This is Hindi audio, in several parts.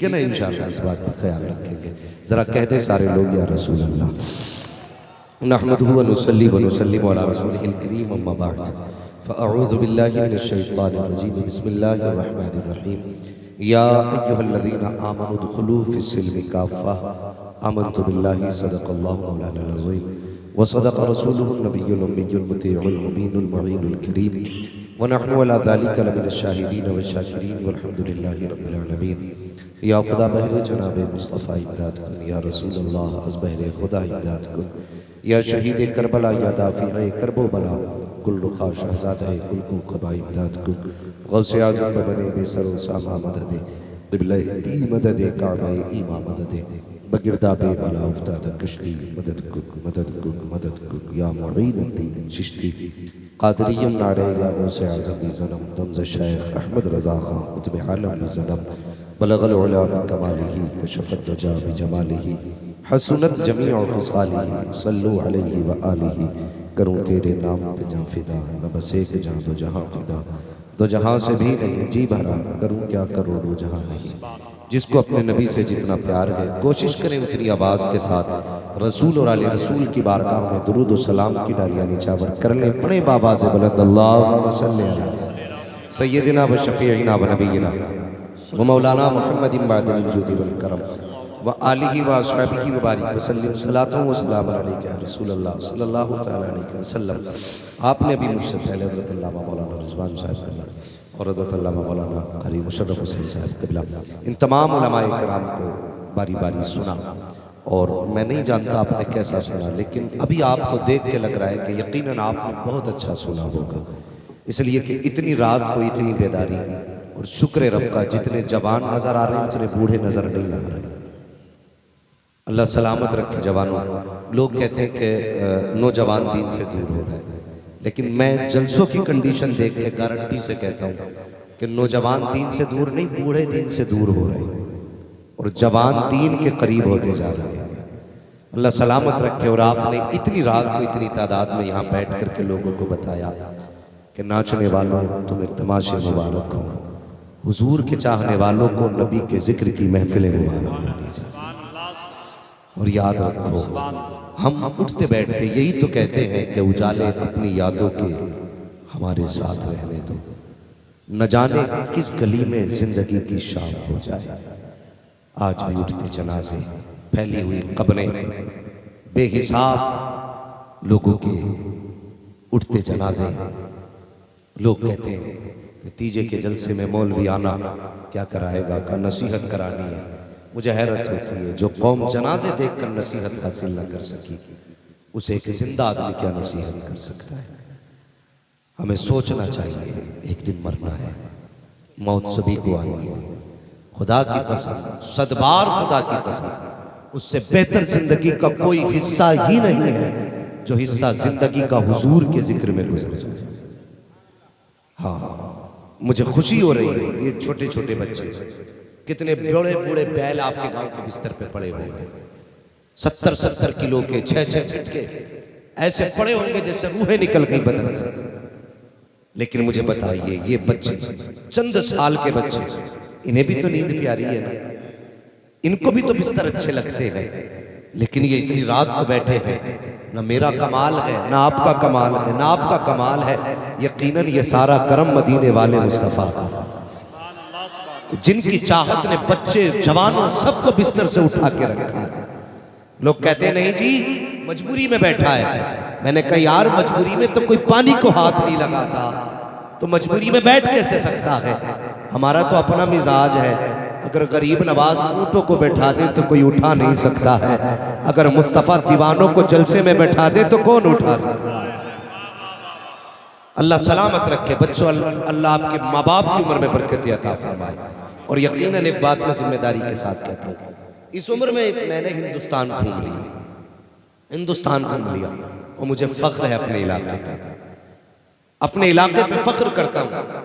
ठीक है ना, इंशाअल्लाह इस बात पर ख्याल रखेंगे। ज़रा कह दे सारे लोग या रसूल अल्लाह। नहमदुहु व नुसल्ली व नुसल्लिमु अला रसूलिहिल करीम, अम्मा बाद, फ़अऊज़ु बिल्लाहि मिनश शैतानिर रजीम, बिस्मिल्लाहिर रहमानिर रहीम। या अय्युहल्लज़ीना आमनु दुखुलू फ़िस्सिल्मि काफ़्फ़ा, आमन्तु बिल्लाहि सदक़ल्लाहु मौलानाल अज़ीम व सदक़ रसूलुहुन नबियुल उम्मियुल मुतीउल मुबीनुल मुईनुल करीम व नहनु अला ज़ालिका लमिनश शाहिदीन व शाकिरीन वल्हम्दुलिल्लाहि रब्बिल आलमीन। या खुदा बहरे जनाब मुस्तफ़ा इमदाद कुन, या रसूल अल्लाह अज़ बहरे खुदा इमदाद कुन, या शहीद करबला, या दाफ़िए करबो बला, कुल रुखा शहज़ादा कुल को क़बा इमदाद कुन, गौसे आज़म बने बेसरो सामा मददे क़िबला दी मददे काबा ईमा मददे बगिरदा बे बला उफ्ताद कश्ती मदद कुन मदद कुन मदद कुन, या मुईनुद्दीन चिश्ती क़ादरियुन नारे, या गौसे आज़म बी ज़नम दमज़ शेख अहमद रज़ा ख़ान कुतुब आलम बी ज़नम बलगल उला बिकमालिही कशफ़त दुजा बिजमालिही हसनत जमीअ ख़िसालिही सल्लु अलैहि व आलिही। करूँ तेरे नाम पे जां फिदा, मैं बस एक जां दो जहां फिदा, दो जहां से भी नहीं जी भरा, करूँ क्या करोड़ों जहां नहीं। जिसको अपने नबी से जितना प्यार है कोशिश करें उतनी आवाज़ के साथ रसूल और आले रसूल की बारगाह में दुरूद व सलाम की डालियाँ निछावर कर लें। पढ़े बाबाज़ बुलंद अल्लाहुम्मा सल्लि अला सय्यदिना व शफ़ीइना व नबीना व मौलाना मुहम्मदिन बादिल जुदी वल करम व आलिहि व अस्हाबिहि व बारिक वसल्लम सलातुन व सलामुन अलैका या रसूल अल्लाह सल्लल्लाहु तआला अलैहि वसल्लम। आपने भी मुझसे पहले हज़रत अल्लामा मौलाना रिज़वान साहब कबला और हज़रत अल्लामा मौलाना क़री मुशर्रफ हुसैन साहब कबला इन तमाम उलमाए किराम को बारी बारी सुना, और मैं नहीं जानता आपने कैसा सुना, लेकिन अभी आपको देख के लग रहा है कि यकीनन आपने बहुत अच्छा सुना होगा, इसलिए कि इतनी रात को इतनी बेदारी। और शुक्र रब का, जितने जवान नज़र आ रहे हैं उतने बूढ़े नज़र नहीं आ रहे। अल्लाह सलामत रखे जवानों। लोग कहते हैं कि नौजवान दीन से दूर हो रहे हैं, लेकिन मैं जलसों की कंडीशन देख के गारंटी से कहता हूँ कि नौजवान दीन से दूर नहीं, बूढ़े दीन से दूर हो रहे हैं और जवान दीन के करीब होते जा रहे हैं। अल्लाह सलामत रखे। और आपने इतनी रात को इतनी तादाद में यहाँ बैठ करके लोगों को बताया कि नाचने वालों तुम्हें तमाशे मुबारक हो, हुजूर के चाहने वालों को नबी के जिक्र की महफिलें मुबारक होनी चाहिए। और याद रखो, हम उठते बैठते यही तो कहते हैं कि उजाले अपनी यादों के हमारे साथ रहने दो, न जाने किस गली में जिंदगी की शाम हो जाए। आज भी उठते जनाजे, फैली हुई कब्रें, बेहिसाब लोगों के उठते जनाजे। लोग कहते हैं कि तीजे के जलसे में मौलवी आना क्या कराएगा, का नसीहत करानी है। मुझे हैरत होती है, जो कौम जनाजे देखकर नसीहत हासिल न कर सकी, उसे एक जिंदा आदमी क्या नसीहत कर सकता है। हमें सोचना चाहिए, एक दिन मरना है, मौत सभी को आनी है। खुदा की कसम, सदबार खुदा की कसम, उससे बेहतर जिंदगी का कोई हिस्सा ही नहीं है जो हिस्सा जिंदगी का हुजूर के जिक्र में गुजर जाए। हाँ, मुझे खुशी हो रही है, ये छोटे छोटे बच्चे, कितने बड़े बूढ़े बैल आपके गांव के बिस्तर पे पड़े होंगे, 70-70 किलो के, 6-6 फीट के, ऐसे पड़े होंगे जैसे रूहें निकल गई बदन से। लेकिन मुझे बताइए, ये बच्चे, चंद साल के बच्चे, इन्हें भी तो नींद प्यारी है ना, इनको भी तो बिस्तर अच्छे लगते हैं, लेकिन ये इतनी रात को बैठे हैं। ना मेरा कमाल है, ना आपका कमाल है, ना आपका कमाल है, यकीनन ये सारा करम मदीने वाले मुस्तफ़ा का, जिनकी चाहत ने बच्चे जवानों सबको बिस्तर से उठा के रखा है। लोग कहते नहीं जी मजबूरी में बैठा है। मैंने कहा यार, मजबूरी में तो कोई पानी को हाथ नहीं लगाता, तो मजबूरी में बैठ कैसे सकता है। हमारा तो अपना मिजाज है, अगर गरीब नवाज ऊँटों को बैठा दे तो कोई उठा नहीं सकता है, अगर मुस्तफ़ा दीवानों को जलसे में बैठा दे तो कौन उठा सकता है। अल्लाह सलामत रखे बच्चों, अल्लाह आपके माँ बाप की उम्र में बरकत अता फरमाए। और यकीनन एक बात मैं जिम्मेदारी के साथ कहता हूँ, इस उम्र में मैंने हिंदुस्तान घूम लिया, हिंदुस्तान घूम लिया, और मुझे फख्र है अपने इलाके पे, अपने इलाके पे फख्र करता हूँ।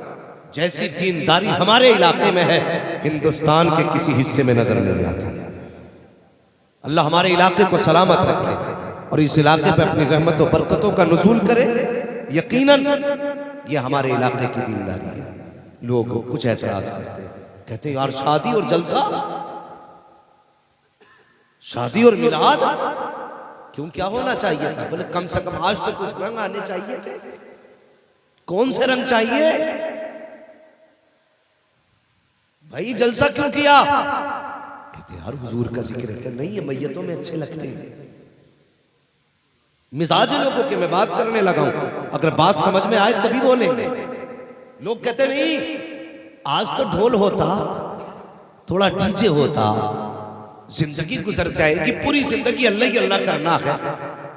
जैसी दीनदारी हमारे इलाके में है, हिंदुस्तान के किसी हिस्से में नजर नहीं आती। अल्लाह हमारे इलाके को सलामत रखे और इस इलाके पे अपनी रहमत और बरकतों का नुज़ूल करे। यकीनन ये हमारे इलाके की दीनदारी है। लोग कुछ एतराज करते हैं, कहते हैं यार शादी और जलसा, शादी और मिलाद क्यों, क्या होना चाहिए था? बोले कम से कम आज तो कुछ रंग आने चाहिए थे। कौन से रंग चाहिए भाई? जलसा क्यों किया? कहते यार हुजूर का जिक्र है। नहीं, ये मैयतों में अच्छे लगते हैं। मिजाज लोगों के मैं बात करने लगा हूं, अगर बात समझ में आए तभी बोलेंगे। लोग कहते नहीं आज तो ढोल होता, थोड़ा डीजे होता, जिंदगी गुजर जाएगी, पूरी जिंदगी अल्लाह ही अल्लाह करना है,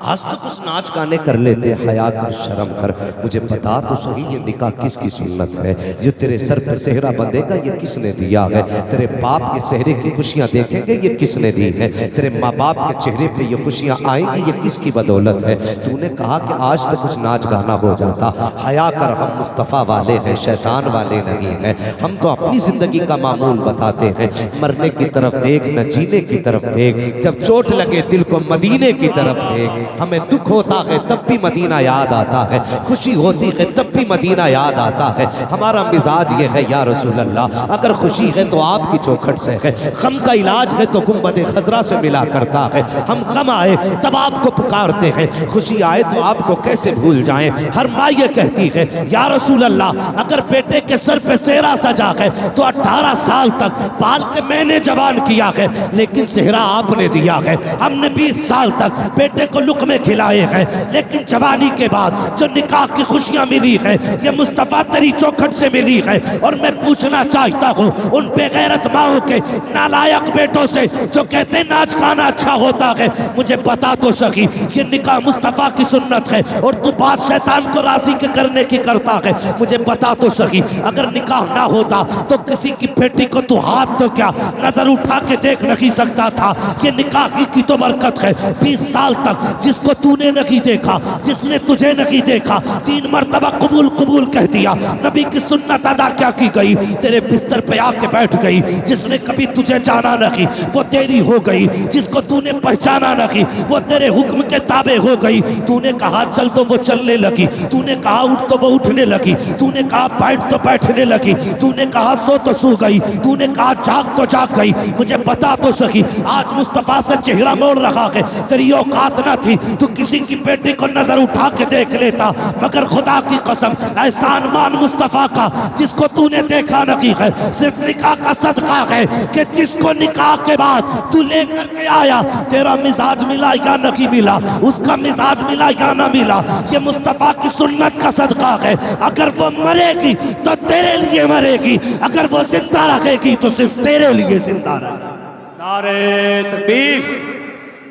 आज तो कुछ नाच गाने कर लेते, हया कर, शर्म कर। मुझे बता तो सही ये निकाह किसकी सुन्नत है? जो तेरे सर पे सेहरा बंधेगा ये किसने दिया है? तेरे बाप के सेहरे की खुशियां देखेंगे ये किसने दी है? तेरे माँ बाप के चेहरे पे ये खुशियां आएंगी ये किसकी बदौलत है? तूने कहा कि आज तो कुछ नाच गाना हो जाता। हया कर, हम मुस्तफ़ा वाले हैं, शैतान वाले नहीं हैं। हम तो अपनी जिंदगी का मामूल बताते हैं। मरने की तरफ देख, न जीने की तरफ देख। जब चोट लगे दिल को मदीने की तरफ देख। हमें दुख होता है तब भी मदीना याद आता है, खुशी होती है तब भी मदीना याद आता है। हमारा मिजाज ये है या रसूल अल्लाह, अगर खुशी है तो आपकी चौखट से है, गम का इलाज है तो गुंबद खजरा से मिला करता है। हम गम आए तब आपको पुकारते हैं, खुशी आए तो आपको कैसे भूल जाएं। हर माँ ये कहती है या रसूल अल्लाह, अगर बेटे के सर पे सेहरा सजा है तो 18 साल तक पाल के मैंने जवान किया है, लेकिन सेहरा आपने दिया है। हमने 20 साल तक बेटे को में खिलाए हैं, लेकिन जवानी के बाद जो निकाह की खुशियां मिली है ये मुस्तफा तेरी चौखट से मिली है। और मैं पूछना चाहता हूं उन बेगैरत माओं के नालायक बेटों से जो कहते हैं नाच गाना अच्छा होता है, मुझे बता तो सही ये निकाह मुस्तफा की सुन्नत है और तू बात शैतान को राजी के करने की करता है। मुझे बता तो सही अगर निकाह ना होता तो किसी की बेटी को तू हाथ तो क्या नजर उठा के देख नहीं सकता था। ये निकाह की तो बरकत है। 20 साल तक जिसको तूने नहीं देखा, जिसने तुझे नहीं देखा, 3 मरतबा कबूल कबूल कह दिया। नबी की सुन्नत अदा क्या की गई? तेरे बिस्तर पे आके बैठ गई। जिसने कभी तुझे जाना नहीं वो तेरी हो गई, जिसको तूने पहचाना नहीं वो तेरे हुक्म के ताबे हो गई। तूने कहा चल तो वो चलने लगी, तूने कहा उठ तो वो उठने लगी, तूने कहा बैठ तो बैठने लगी, तूने कहा सो तो सो गई, तूने कहा जाग तो जाग गई। मुझे बता तो सही आज मुस्तफा से चेहरा मोड़ रहा है, तेरी औकात ना थी तू किसी की बेटी को नजर उठा के देख लेता, मगर खुदा की कसम एहसान मान मुस्तफा का जिसको तूने देखा नहीं है। सिर्फ निकाह का सदका है कि जिसको निकाह के बाद तू लेकर के आया, तेरा मिजाज मिला या नहीं मिला, उसका मिजाज मिला या ना मिला, ये मुस्तफा की सुन्नत का सदका है। अगर वो मरेगी तो तेरे लिए मरेगी, अगर वो जिंदा रहेगी तो सिर्फ तेरे लिए जिंदा रहेगी। नारे तकबीर,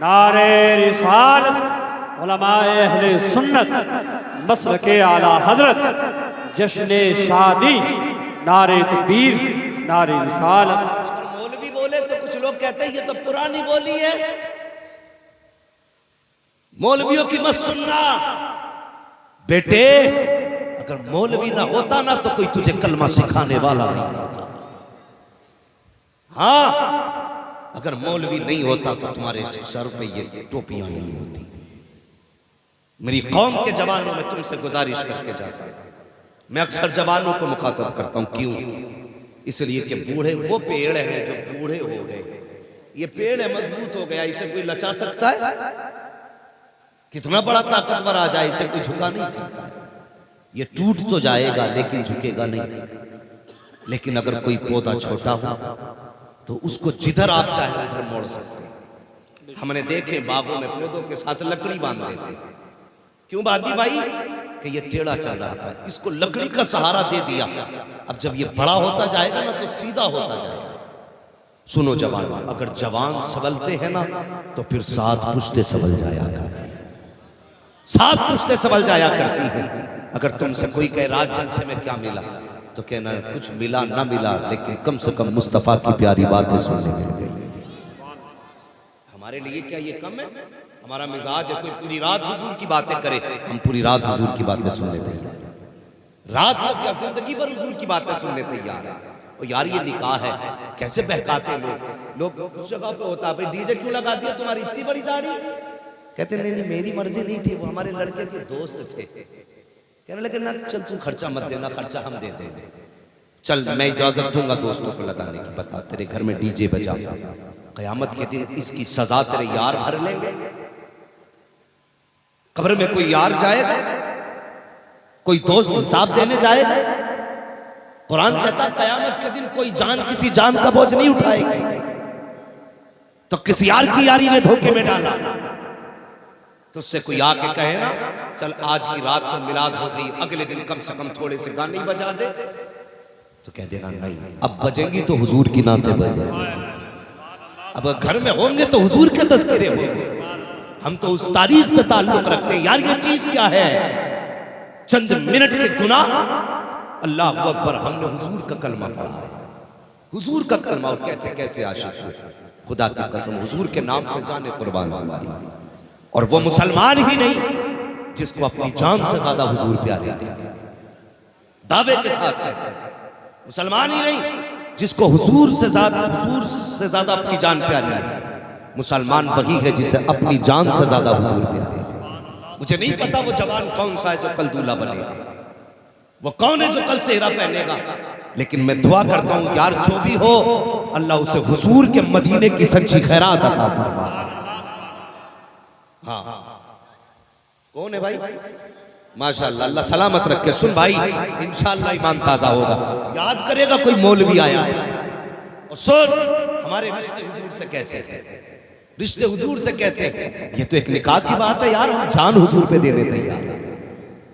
नारे रिसालत, उलमाए अहले सुन्नत, मसलके आला हजरत, जश्न शादी, नारे तकबीर, नारे रिसालत। अगर मौलवी बोले तो कुछ लोग कहते हैं ये तो पुरानी बोली है, मौलवियों की मत सुनना। बेटे अगर मौलवी ना होता ना तो कोई तुझे कलमा सिखाने वाला नहीं होता। हाँ अगर मौलवी नहीं होता तो तुम्हारे सर पे ये टोपियां नहीं होती। मेरी कौम के जवानों में तुमसे गुजारिश करके जाता हूं, मैं अक्सर जवानों को मुखातब करता हूं। क्यों? इसलिए कि बूढ़े वो पेड़ हैं जो बूढ़े हो गए। ये पेड़ है मजबूत हो गया, इसे कोई लचा सकता है? कितना बड़ा ताकतवर आ जाए इसे कोई झुका नहीं सकता है। ये टूट तो जाएगा लेकिन झुकेगा नहीं। लेकिन अगर कोई पौधा छोटा हो तो उसको जिधर आप चाहे उधर मोड़ सकते हैं। हमने देखे बागों में पौधों के साथ लकड़ी बांध देते। क्यों बांधी भाई? कि ये टेढ़ा चल रहा था, इसको लकड़ी का सहारा दे दिया। अब जब ये बड़ा होता जाएगा ना तो सीधा होता जाएगा। सुनो जवान, अगर जवान संभलते हैं ना तो फिर 7 पुश्ते संभल जाया करती है, 7 पुश्ते संभल जाया करती है। अगर तुमसे कोई कहे रात जलसे में क्या मिला तो कहना कुछ मिला ना मिला, लेकिन कम से कम मुस्तफा की प्यारी बातें सुनने मिल गई। हमारे लिए क्या ये कम है? हमारा मिजाज है कोई पूरी रात हुजूर की बातें करे, हम पूरी रात हुजूर की बातें सुनने तैयार हैं। रात तो क्या जिंदगी भर हुजूर की बातें सुनने तैयार है। और यार ये निकाह है, कैसे बहकाते लोग उस जगह पे होता है डीजे क्यों लगा दिया, तुम्हारी इतनी बड़ी दाढ़ी? कहते नहीं नहीं मेरी मर्जी नहीं थी, वो हमारे लड़के के दोस्त थे। कहने लगे ना चल तू खर्चा मत देना, खर्चा हम दे देंगे। चल मैं इजाजत दूंगा दोस्तों को लगाने की, बता तेरे घर में डीजे बजा क़यामत के दिन इसकी सजा तेरे यार भर लेंगे। कब्र में कोई यार जाएगा, कोई दोस्त हिसाब देने जाएगा। कुरान कहता क़यामत के दिन कोई जान किसी जान का बोझ नहीं उठाएगी। तो किसी यार की यारी ने धोखे में डाला तो उससे कोई आके कहे ना चल आज की रात तो मिलाद हो गई, अगले दिन कम से कम थोड़े से गाने बजा दे, तो कह देना नहीं, अब बजेंगी तो हुजूर की नाते बजे। अब घर में होंगे तो हुजूर के तज़किरे होंगे। हम तो उस तारीख से ताल्लुक रखते हैं। यार ये चीज क्या है? चंद मिनट के गुनाह, अल्लाह अकबर, हमने हुजूर का कलमा पढ़ा है, हुजूर का कलमा, और कैसे कैसे आशिक हुए। खुदा की कसम, हुजूर के नाम पे जाने कुर्बान हमारी। और वो मुसलमान ही नहीं जिसको अपनी जान से ज्यादा हुजूर प्यारे थे, दावे के साथ कहते हैं। मुसलमान ही नहीं जिसको हुजूर से ज्यादा अपनी जान प्यारी है। मुसलमान वही है जिसे अपनी जान से ज्यादा हुजूर प्यारे है। मुझे नहीं पता वो जवान कौन सा है जो कल दूल्हा बनेगा, वो कौन है जो कल सेहरा पहनेगा, लेकिन मैं दुआ करता हूं यार जो भी हो, अल्लाह उसे हुजूर के मदीने की सच्ची खैरात अता फरमाए। हाँ, कौन है भाई? माशाअल्लाह, अल्लाह सलामत रखे। सुन भाई, इंशाअल्लाह ईमान ताजा होगा। याद करेगा कोई मौलवी आया था, और सुन हमारे रिश्ते हुजूर से कैसे थे, रिश्ते हुजूर से कैसे। ये तो एक निकाह की बात है यार, हम जान हुजूर पे देने तैयार हैं,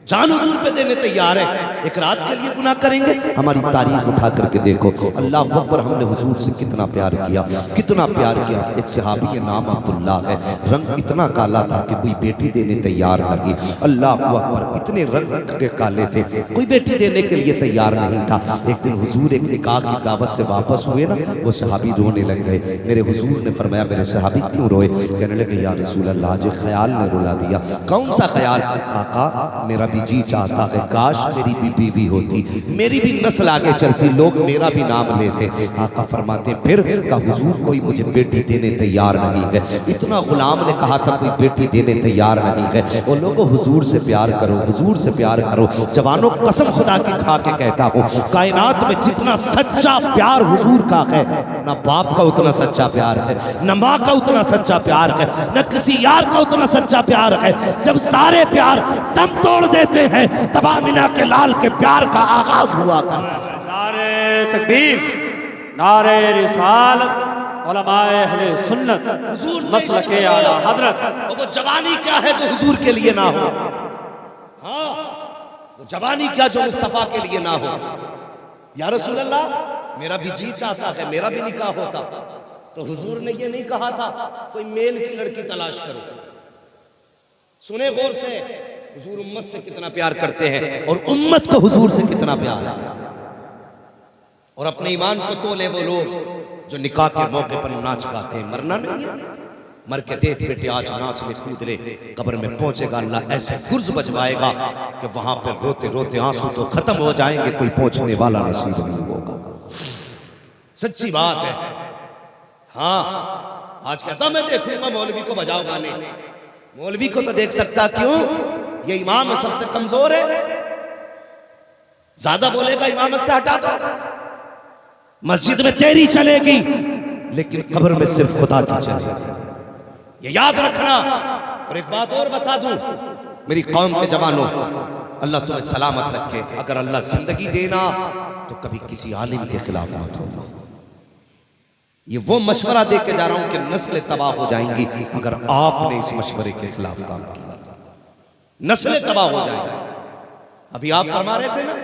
जान हुजूर पे देने तैयार है। एक रात के लिए गुनाह करेंगे, हमारी तारीख उठा करके देखो, अल्लाह अकबर, हमने हुजूर से कितना प्यार किया, कितना प्यार किया। एक सहाबी है, नाम अब्दुल्ला है, रंग इतना काला था कि कोई बेटी देने तैयार नहीं। अल्लाह अकबर, इतने रंग के काले थे, कोई बेटी देने के लिए तैयार नहीं था। एक दिन हुजूर एक निकाह की दावत से वापस हुए ना, वो सहाबी रोने लग गए। मेरे हुजूर ने फरमाया, मेरे सहाबी क्यों रोए? कहने लगे, या रसूल अल्लाह, आज ख्याल ने रुला दिया। कौन सा ख्याल? आका, मेरा भी जी चाहता है काश मेरी भी बीवी होती, मेरी भी नस्ल आगे चलती, लोग मेरा भी नाम लेते। आका फरमाते, फिर का हुजूर कोई मुझे बेटी देने तैयार नहीं है। इतना गुलाम ने कहा था कोई बेटी देने तैयार नहीं है। वो लोगों, हुजूर से प्यार करो, हुजूर से प्यार करो। जवानों, कसम खुदा की खा के कहता हूँ, कायनात में जितना सच्चा प्यार हुजूर का है, ना बाप का उतना सच्चा प्यार है, न माँ का उतना सच्चा प्यार है, न किसी यार का उतना सच्चा प्यार है। जब सारे प्यार दम तोड़ देते हैं, तब आमिना के लाल के प्यार का आगाज हुआ था। नारे तकबीर, नारे रिसालत, उलमाए अहले सुन्नत, मसलके आला हजरत। वो जवानी क्या है जो हुजूर के लिए ना हो? हाँ, वो जवानी क्या जो मुस्तफा के लिए ना हो? या रसूल अल्लाह, मेरा भी जी चाहता है मेरा भी निकाह होता, तो हुजूर ने ये नहीं कहा था कोई मेल की लड़की तलाश करो। सुने गौर से, हुजूर उम्मत से कितना प्यार करते हैं, और उम्मत को हुजूर से कितना प्यार है। और अपने ईमान को तोले वो लोग जो निकाह के मौके पर नाच गाते हैं। मरना नहीं है, मर के देख बेटे आज नाच ले कूद ले, कब्र में पहुंचेगा अल्लाह ऐसे गुर्ज बजवाएगा कि वहां पर रोते रोते आंसू तो खत्म हो जाएंगे, कोई पहुंचने वाला नसीब नहीं होगा। सच्ची बात है। हाँ, आज कहता मैं देखूंगा मौलवी को बजाओ गाने। मौलवी को तो देख सकता, क्यों? ये इमाम सबसे कमजोर है, ज्यादा बोलेगा इमामत से हटा दो। मस्जिद में तेरी चलेगी, लेकिन कब्र में सिर्फ खुदा की चलेगी, ये याद रखना। और एक बात और बता दूं, मेरी कौम के जवानों, अल्लाह तुम्हें सलामत रखे। अगर अल्लाह जिंदगी देना तो कभी किसी आलिम के खिलाफ मत होना। ये वो मशवरा दे के जा रहा हूं कि नस्लें तबाह हो जाएंगी अगर आपने इस मशवरे के खिलाफ काम किया, नस्लें तबाह हो जाएंगी। अभी आप फरमा रहे थे ना,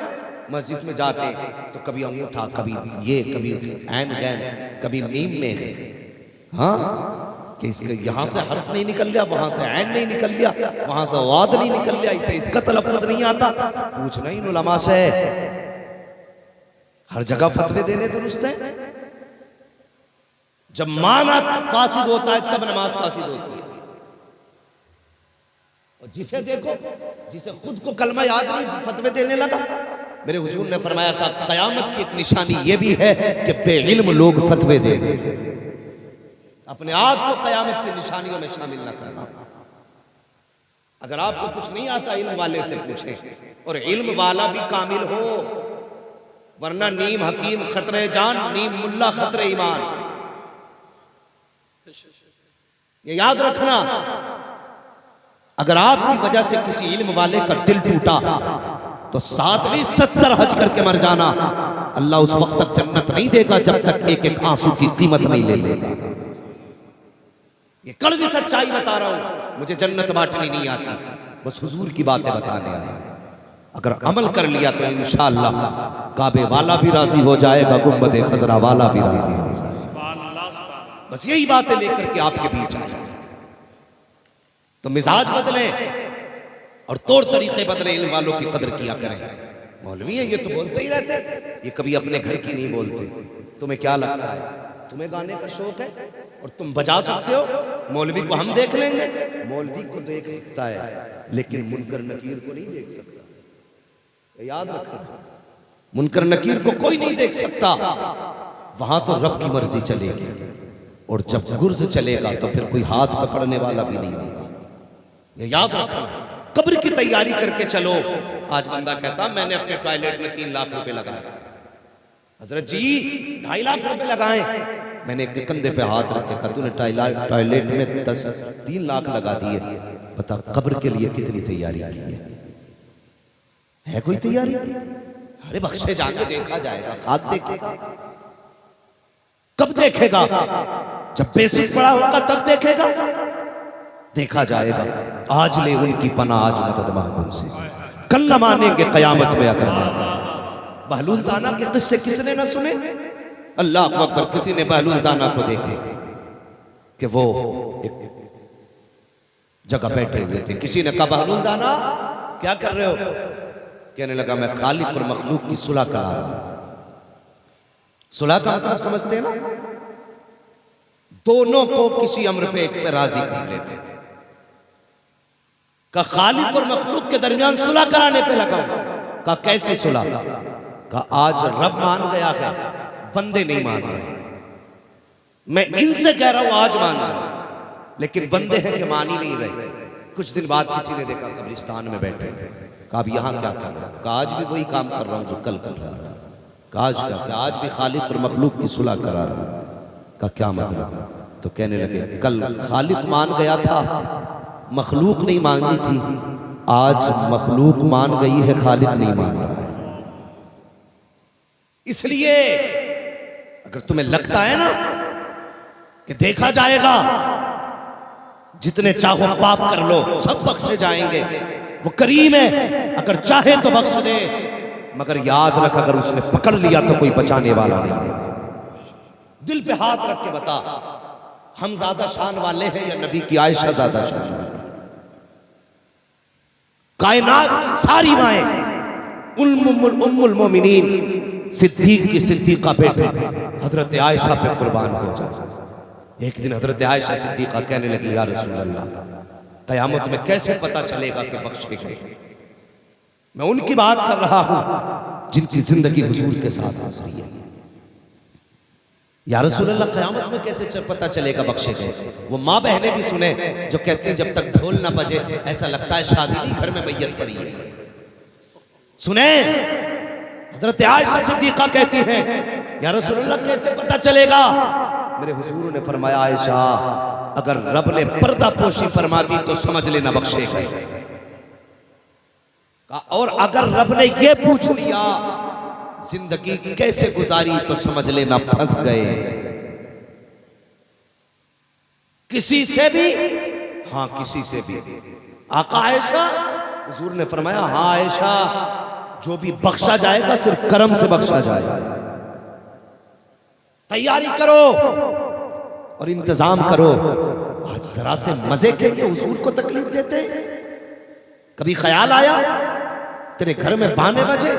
मस्जिद में जाते तो कभी अंगूठा, कभी ये, कभी ऐन गैन, कभी मीम में, हाँ, कि इसके यहां से हर्फ नहीं निकल लिया, वहां से ऐन नहीं निकल लिया, वहां से वाद नहीं निकल लिया, इसे इसका तलफ्फुज़ नहीं आता। पूछना इन उलमा से, हर जगह फतवे देने दुरुस्त है। जब माना फासिद होता है तब नमाज फासिद होती है। और जिसे देखो, जिसे खुद को कलमा याद नहीं, फतवे देने लगा। मेरे हुजूर ने फरमाया था कयामत की एक निशानी यह भी है कि बेइल्म लोग फतवे देंगे। अपने आप को कयामत की निशानियों में शामिल न करना। अगर आपको कुछ नहीं आता, इल्म वाले से पूछें, और इल्म वाला भी कामिल हो, वरना नीम हकीम खतरे जान, नीम मुल्ला खतरे ईमान। ये याद रखना, अगर आपकी वजह से किसी इल्म वाले का दिल टूटा तो 7 नहीं 70 हज करके मर जाना, अल्लाह उस वक्त तक जन्नत नहीं देगा जब तक एक एक आंसू की कीमत नहीं ले लेगा। ये कड़वी सच्चाई बता रहा हूं, मुझे जन्नत बांटनी नहीं आती, बस हुजूर की बातें बताने आया। अगर अमल कर लिया तो इंशाअल्लाह काबे वाला भी राजी हो जाएगा, गुंबदे खजरा वाला भी राजी हो जाएगा। बस यही बातें लेकर के आपके बीच आए तो मिजाज बदले और तौर तरीके बदले, इन वालों की कदर किया करें। मौलवी है ये तो बोलते ही रहते, ये कभी अपने घर की नहीं बोलते। तुम्हें क्या लगता है, तुम्हें गाने का शौक है और तुम बजा सकते हो, मौलवी को हम देख लेंगे? मौलवी को देख सकता है लेकिन मुनकर नकीर को नहीं देख सकता। याद रखना, मुनकर नकीर को कोई नहीं देख सकता, वहां तो रब की मर्जी चलेगी, और जब गुर्ज चलेगा तो फिर कोई हाथ पकड़ने वाला भी नहीं होगा। ये याद रखना, कब्र की तैयारी करके चलो। आज बंदा कहता मैंने अपने टॉयलेट में 3 लाख रुपए लगाए। हजरत जी 2.5 लाख रुपए लगाए। मैंने एक कंधे पे हाथ रख के कहा तूने टॉयलेट में 3 लाख लगा दिए, बता कब्र के लिए कितनी तैयारी की है कोई तैयारी? अरे बख्शे जाके देखा जाएगा, हाथ देखेगा। कब देखेगा? जब बेसुध पड़ा होगा तब देखेगा, देखा जाएगा। आज ले उनकी पनाह, आज मदद मांगो उनसे, कल न मानेंगे कयामत में अगर मांगे। बहलूल दाना के किस्से किसने ना सुने? अल्लाह अकबर, किसी ने बहलूल दाना को देखे कि वो एक जगह बैठे हुए थे। किसी ने कहा बहलूल दाना क्या कर रहे हो? कहने लगा मैं खालिक और मखलूक की सुलह करा रहा हूं। सुलह का मतलब समझते हैं ना? दोनों को किसी अम्र पे एक पे राजी कर लेना। का खालिक और मखलूक के दरमियान सुलह कराने पे लगा। का कैसे सुलह? का आज रब मान गया है, बंदे नहीं मान रहे। मैं इनसे कह रहा हूं आज मान जाओ, लेकिन बंदे हैं कि मान ही नहीं रहे। कुछ दिन बाद किसी ने देखा कब्रिस्तान में बैठे, कहा अब यहां क्या कर रहा हूं? आज भी वही काम कर रहा हूं जो कल कर रहा था। कहा आज क्या? आज भी खालिक और मखलूक की सुलह करा रहा हूं। का क्या मतलब? तो कहने लगे कल खालिक मान गया था, मखलूक नहीं मांगनी थी, आज मखलूक मान गई है, खालिक नहीं मान रहा है। इसलिए अगर तुम्हें लगता है ना कि देखा जाएगा, जितने चाहो पाप कर लो, सब बख्शे जाएंगे। वो करीम है, अगर चाहे तो बख्श दे, मगर याद रख अगर उसने पकड़ लिया तो कोई बचाने वाला नहीं। दिल पे हाथ रख के बता, हम ज्यादा शान वाले हैं या नबी की आयशा ज्यादा शान वाली? कायनात की सारी माएं, उम्मुल मोमिनीन सिद्दीक की सिद्दीका बेटे हजरत आयशा पे कुर्बान हो जाए। एक दिन हजरत आयशा सिद्दीका कहने लगी या रसूल अल्लाह, कयामत में कैसे पता चलेगा कि बख्शे गए? मैं उनकी बात कर रहा हूं जिनकी जिंदगी हुजूर के साथ गुजरी है। या रसूल अल्लाह, कयामत में कैसे पता चलेगा बख्शे गए? वो माँ बहनें भी सुने जो कहती है जब तक ढोल ना बजे ऐसा लगता है शादी नहीं, घर में मैयत पड़ी है। सुने, हजरत आयशा सिद्दीका कहती है या रसूल अल्लाह कैसे पता चलेगा? मेरे हुजूर ने फरमाया आयशा, अगर रब ने पर्दा पोशी फरमा दी तो समझ लेना बख्शे गए, और अगर रब ने ये पूछ लिया जिंदगी कैसे गुजारी तो समझ लेना फंस गए। किसी से भी, हाँ किसी से भी। आका आयशा, हुजूर ने फरमाया हाँ आयशा, जो भी बख्शा जाएगा सिर्फ करम से बख्शा जाएगा। तैयारी करो और इंतजाम करो। आज जरा से मजे के लिए हुजूर को तकलीफ देते। कभी ख्याल आया तेरे घर में बाने बजे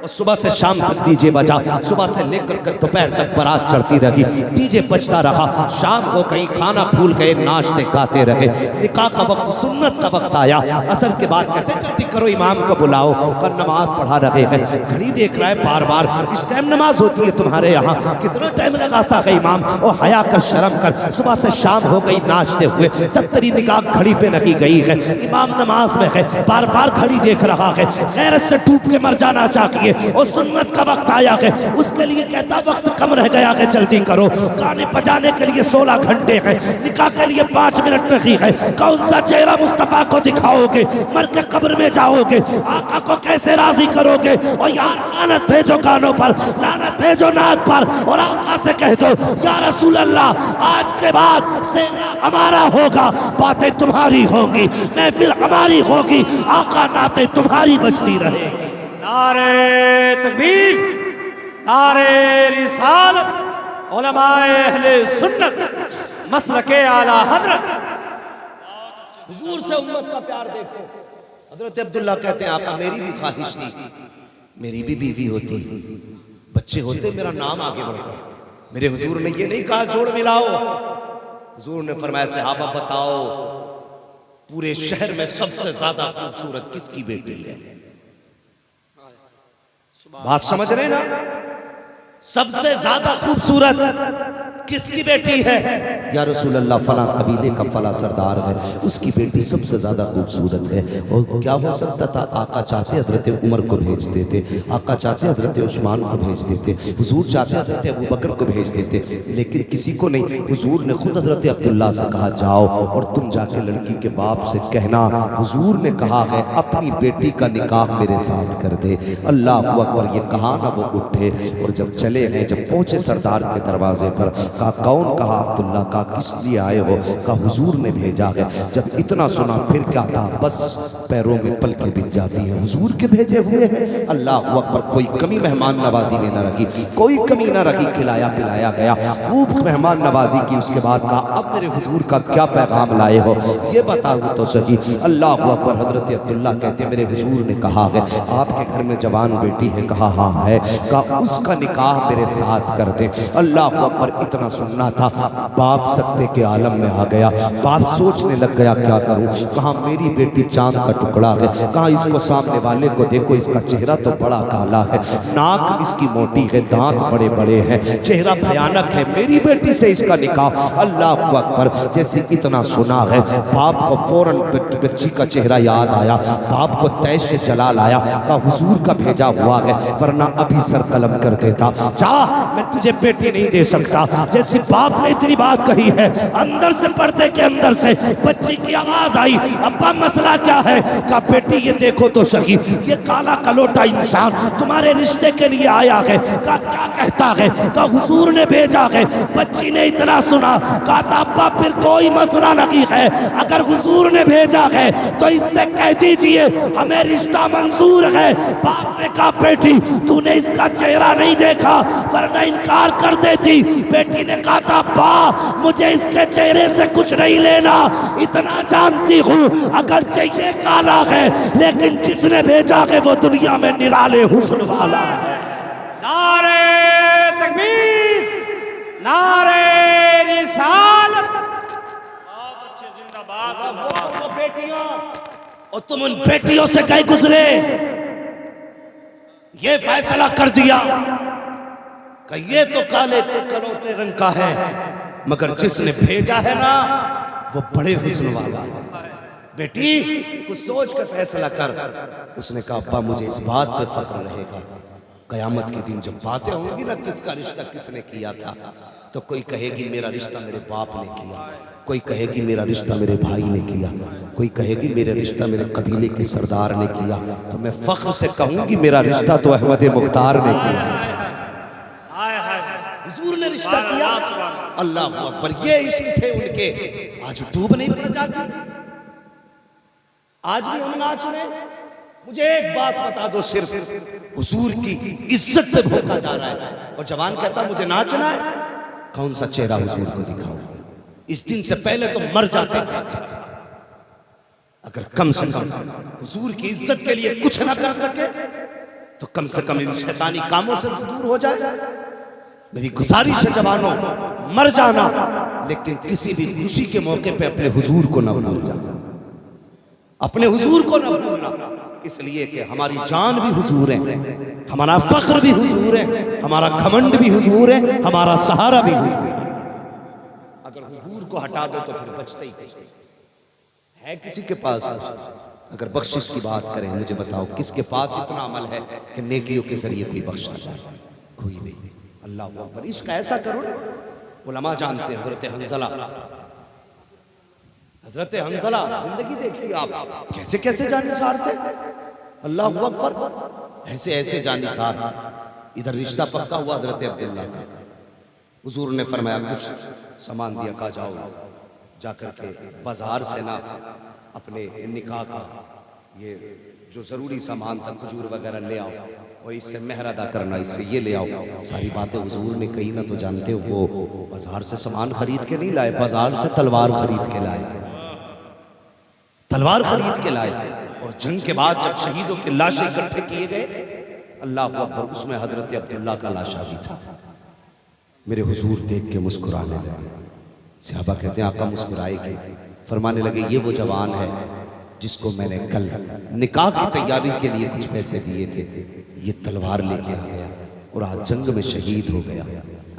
और सुबह से शाम तक डीजे बजा, सुबह से लेकर कर दोपहर तक बारात चढ़ती रही, डीजे बजता रहा, शाम हो गई, खाना भूल गए, नाचते गाते रहे, निकाह का वक्त, सुन्नत का वक्त आया, असर के बाद कहते जल्दी करो इमाम को बुलाओ, कर नमाज पढ़ा रहे हैं। घड़ी देख रहा है बार बार, इस टाइम नमाज होती है तुम्हारे यहाँ, कितना टाइम लगाता है इमाम? और हया कर, शर्म कर, सुबह से शाम हो गई नाचते हुए, तब तेरी निगाह घड़ी पे नहीं गई है, इमाम नमाज में है, बार बार घड़ी देख रहा है, गैरत से टूट के मर जाना चाहिए, और सुन्नत का वक्त आया है, उसके लिए कहता वक्त कम रह गया है, जल्दी करो। गाने बजाने के लिए 16 घंटे हैं, निकाह के लिए 5 मिनट नहीं है। कौन सा चेहरा मुस्तफा को दिखाओगे? मर के कब्र में जाओगे, आका को कैसे राजी करोगे? और यार लानत भेजो गानों पर, लानत भेजो नाक पर, और आका से कह दो या रसूल अल्लाह आज के बाद सेना हमारा होगा, बातें तुम्हारी होंगी, महफिल हमारी होगी, आका नाते तुम्हारी बजती रहेगी। नारे तकबीर, नारे रिसालत, उलमाए अहले सुन्नत, मसलके आला हजरत। हुजूर से उम्मत का प्यार देखो। हजरत अब्दुल्ला कहते हैं आका मेरी भी ख्वाहिश थी, मेरी भी बीवी होती, बच्चे होते, मेरा नाम आगे बढ़ता। मेरे हुजूर ने ये नहीं कहा जोड़ मिलाओ, हुजूर ने फरमाया सहाबा बताओ पूरे शहर में सबसे ज्यादा खूबसूरत किसकी बेटी है? बात समझ रहे ना? सबसे ज्यादा खूबसूरत किसकी बेटी है? या रसूल अल्लाह फला कबीले का फला सरदार है, उसकी बेटी सबसे ज्यादा खूबसूरत है। और क्या हो सकता था? आका चाहते हजरत उमर को भेज देते, आका चाहते हजरत उस्मान को भेज देते, हुजूर चाहते हजरत अबू बकर को भेज देते, लेकिन किसी को नहीं। हुजूर ने खुद हजरत अब्दुल्ला से कहा जाओ और तुम जाके लड़की के बाप से कहना हुजूर ने कहा है अपनी बेटी का निकाह मेरे साथ कर दे। अल्लाह अकबर, ये कहा ना वो उठे और जब चले गए, जब पहुंचे सरदार के दरवाजे पर, कहा कौन? कहा अब्दुल्ला। कहा किस लिए आए हो? कहा हुजूर ने भेजा है। जब इतना सुना फिर क्या था, बस पैरों में पलकें बिछ जाती हैं, हुजूर के भेजे हुए हैं। अल्लाह अकबर, कोई कमी मेहमान नवाजी में न रखी, कोई कमी न रखी, खिलाया पिलाया गया, खूब मेहमान नवाजी की। उसके बाद कहा अब मेरे हुजूर का क्या पैगाम लाए हो ये बताओ तो सही। अल्लाह अकबर, हजरत अब्दुल्ला कहते मेरे हुजूर ने कहा है आपके घर में जवान बेटी है? कहा हाँ है। कहा उसका निकाह मेरे साथ कर दे। अल्लाह अकबर, इतना सुनना था, बाप सकते के आलम में आ गया। बाप सोचने लग गया क्या करूं। कहा मेरी बेटी चांद का टुकड़ा है। कहा इसको सामने वाले को देखो, इसका चेहरा तो बड़ा काला है, नाक इसकी मोटी है, दांत बड़े बड़े हैं, चेहरा भयानक है, मेरी बेटी से इसका निकाह। अल्लाह अकबर, जैसे इतना सुना है बाप को फौरन बच्ची का चेहरा याद आया, बाप को तैश से चला लाया। कहा हुजूर का भेजा हुआ है, वरना अभी सर कलम कर देता। जा, मैं तुझे बेटी नहीं दे सकता। जैसे बाप ने इतनी बात कही है, अंदर से पर्दे के अंदर से बच्ची की आवाज आई, अब्बा मसला क्या है? कहा बेटी ये देखो तो सही, ये काला कलोटा इंसान तुम्हारे रिश्ते के लिए आया है। कहा क्या कहता है? कहा हुजूर ने भेजा है। बच्ची ने इतना सुना, कहा अब्बा फिर कोई मसला नहीं है, अगर हुजूर ने भेजा है तो इससे कह दीजिए हमें रिश्ता मंजूर है। बाप ने कहा बेटी तूने इसका चेहरा नहीं देखा वरना इनकार कर देती। बेटी ने कहा था अब्बा मुझे इसके चेहरे से कुछ नहीं लेना, इतना जानती हूँ अगर चाहिए काला है, लेकिन जिसने भेजा है वो दुनिया में निराले हुस्न वाला है। नारे तकबीर, नारे रिसालत, बहुत अच्छे, जिंदाबाद। बेटियों, और तुम उन बेटियों से कहीं गुजरे, ये फैसला कर दिया कि ये तो काले कलोटे रंग का है, मगर जिसने भेजा है ना वो बड़े हुस्न वाला है। बेटी कुछ सोच कर फैसला कर। उसने कहा अब्बा मुझे इस बात पे फख्र रहेगा, कयामत के दिन जब बातें होंगी ना किसका रिश्ता किसने किया था, तो कोई कहेगी मेरा रिश्ता मेरे बाप ने किया, कोई कहेगी मेरा रिश्ता मेरे भाई ने किया, कोई कहेगी मेरा रिश्ता मेरे कबीले के सरदार ने किया, तो मैं फख्र से कहूंगी मेरा रिश्ता तो अहमद मुख्तार ने किया। हुजूर ने रिश्ता किया। अल्लाह अकबर, ये इश्क थे उनके। आज डूब नहीं पड़ जाती, आज भी हम नाच रहे। मुझे एक बात बता दो, सिर्फ हुजूर की इज्जत पे भोंका जा रहा है और जवान कहता मुझे नाचना है। कौन सा चेहरा हुजूर को दिखाओगे? इस दिन से पहले तो मर जाते हैं। अगर कम से कम हुजूर की इज्जत के लिए कुछ ना कर सके तो कम से कम इन शैतानी कामों से तो दूर हो जाए। मेरी गुजारिश है जवानों, मर जाना लेकिन किसी भी खुशी के मौके पे अपने हुजूर को ना भूल जाना, अपने हुजूर को ना भूलना, इसलिए कि हमारी जान भी हुजूर है, हमारा फख्र भी हुजूर है, हमारा घमंड भी हुजूर है, हमारा सहारा भी हुजूर है। अगर हुजूर को हटा दो तो फिर बचता ही कुछ है किसी के पास कुछ? अगर बख्शिश की बात करें, मुझे बताओ किसके पास इतना अमल है कि नेकियों के जरिए कोई बख्शा जाए? कोई नहीं। अल्लाह अकबर। इश्क ऐसा करो ना, उलमा जानते हैं। हजरत हंज़ला जिंदगी देखिए आप, कैसे कैसे जानिसार थे। अल्लाह अकबर। ऐसे ऐसे जानिसार। इधर रिश्ता पक्का हुआ हजरत अब्दुल्ला का। हुजूर ने फरमाया कुछ सामान दिया, कहा जाओ जाकर के बाजार से ना अपने निकाह का ये जो ज़रूरी सामान था, खजूर वगैरह ले आओ, और इससे मेहर अदा करना, इससे ये ले आओ। सारी बातें हुजूर ने कही ना, तो जानते हो वो बाजार से सामान खरीद के नहीं लाए, बाजार से तलवार खरीद के लाए। तलवार खरीद के लाए। और जंग के बाद जब शहीदों के लाशें इकट्ठे किए गए, अल्लाह अकबर, उसमें हजरत अब्दुल्ला का लाशा भी था। मेरे हुजूर देख के मुस्कुराने लगे। सहाबा कहते हैं आका मुस्कुराए क्यों? फरमाने लगे ये वो जवान है जिसको मैंने कल निकाह की तैयारी के लिए कुछ पैसे दिए थे, ये तलवार लेके आ गया और आज जंग में शहीद हो गया।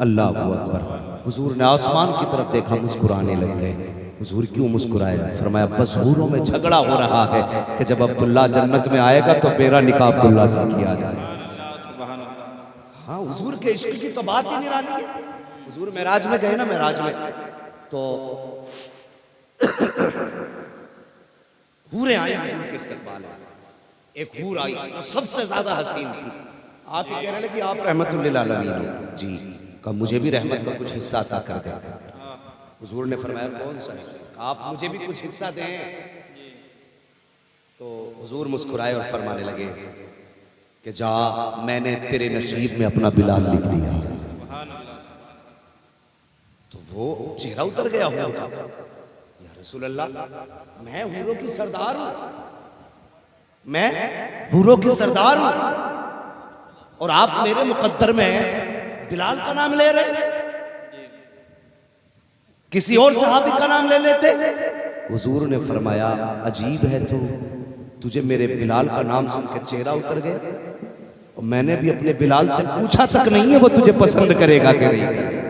अल्लाह अकबर। हुजूर ने आसमान की तरफ देखा, मुस्कुराने लग गए। हुजूर क्यों मुस्कुराए? फरमाया बस हूरों में झगड़ा हो रहा है कि जब अब्दुल्ला जन्नत में आएगा तो मेरा निकाह अब्दुल्ला से किया जाए। हाँ, हुजूर के इश्क की तो बात ही निराली है। हुजूर मेराज में गए ना, मेराज में तो हूरें आई हुजूर के इस्तकबाल में। एक हूर आई जो सबसे ज्यादा हसीन थी, आके कह रहे कि आप रहमतुल लिल आलमीन हो जी, कहा मुझे भी रहमत का कुछ हिस्सा अता कर दे। हुजूर ने फरमाया कौन सा हिस्सा? आप मुझे भी कुछ हिस्सा दें। तो हुजूर मुस्कुराए और फरमाने लगे कि जा, मैंने तेरे नसीब में अपना बिलाल लिख दिया। तो वो चेहरा उतर गया हूर का। या रसूल अल्लाह, मैं हूरों की सरदार हूं, मैं हूरों की सरदार हूं, और आप मेरे मुकद्दर में बिलाल का नाम ले रहे, किसी और सहाबी का नाम ले लेते। हुजूर ने फरमाया अजीब है तो तुझे मेरे बिलाल का नाम सुन के चेहरा उतर गया, और मैंने भी अपने बिलाल से पूछा तक नहीं है वो तुझे पसंद करेगा कि नहीं करेगा।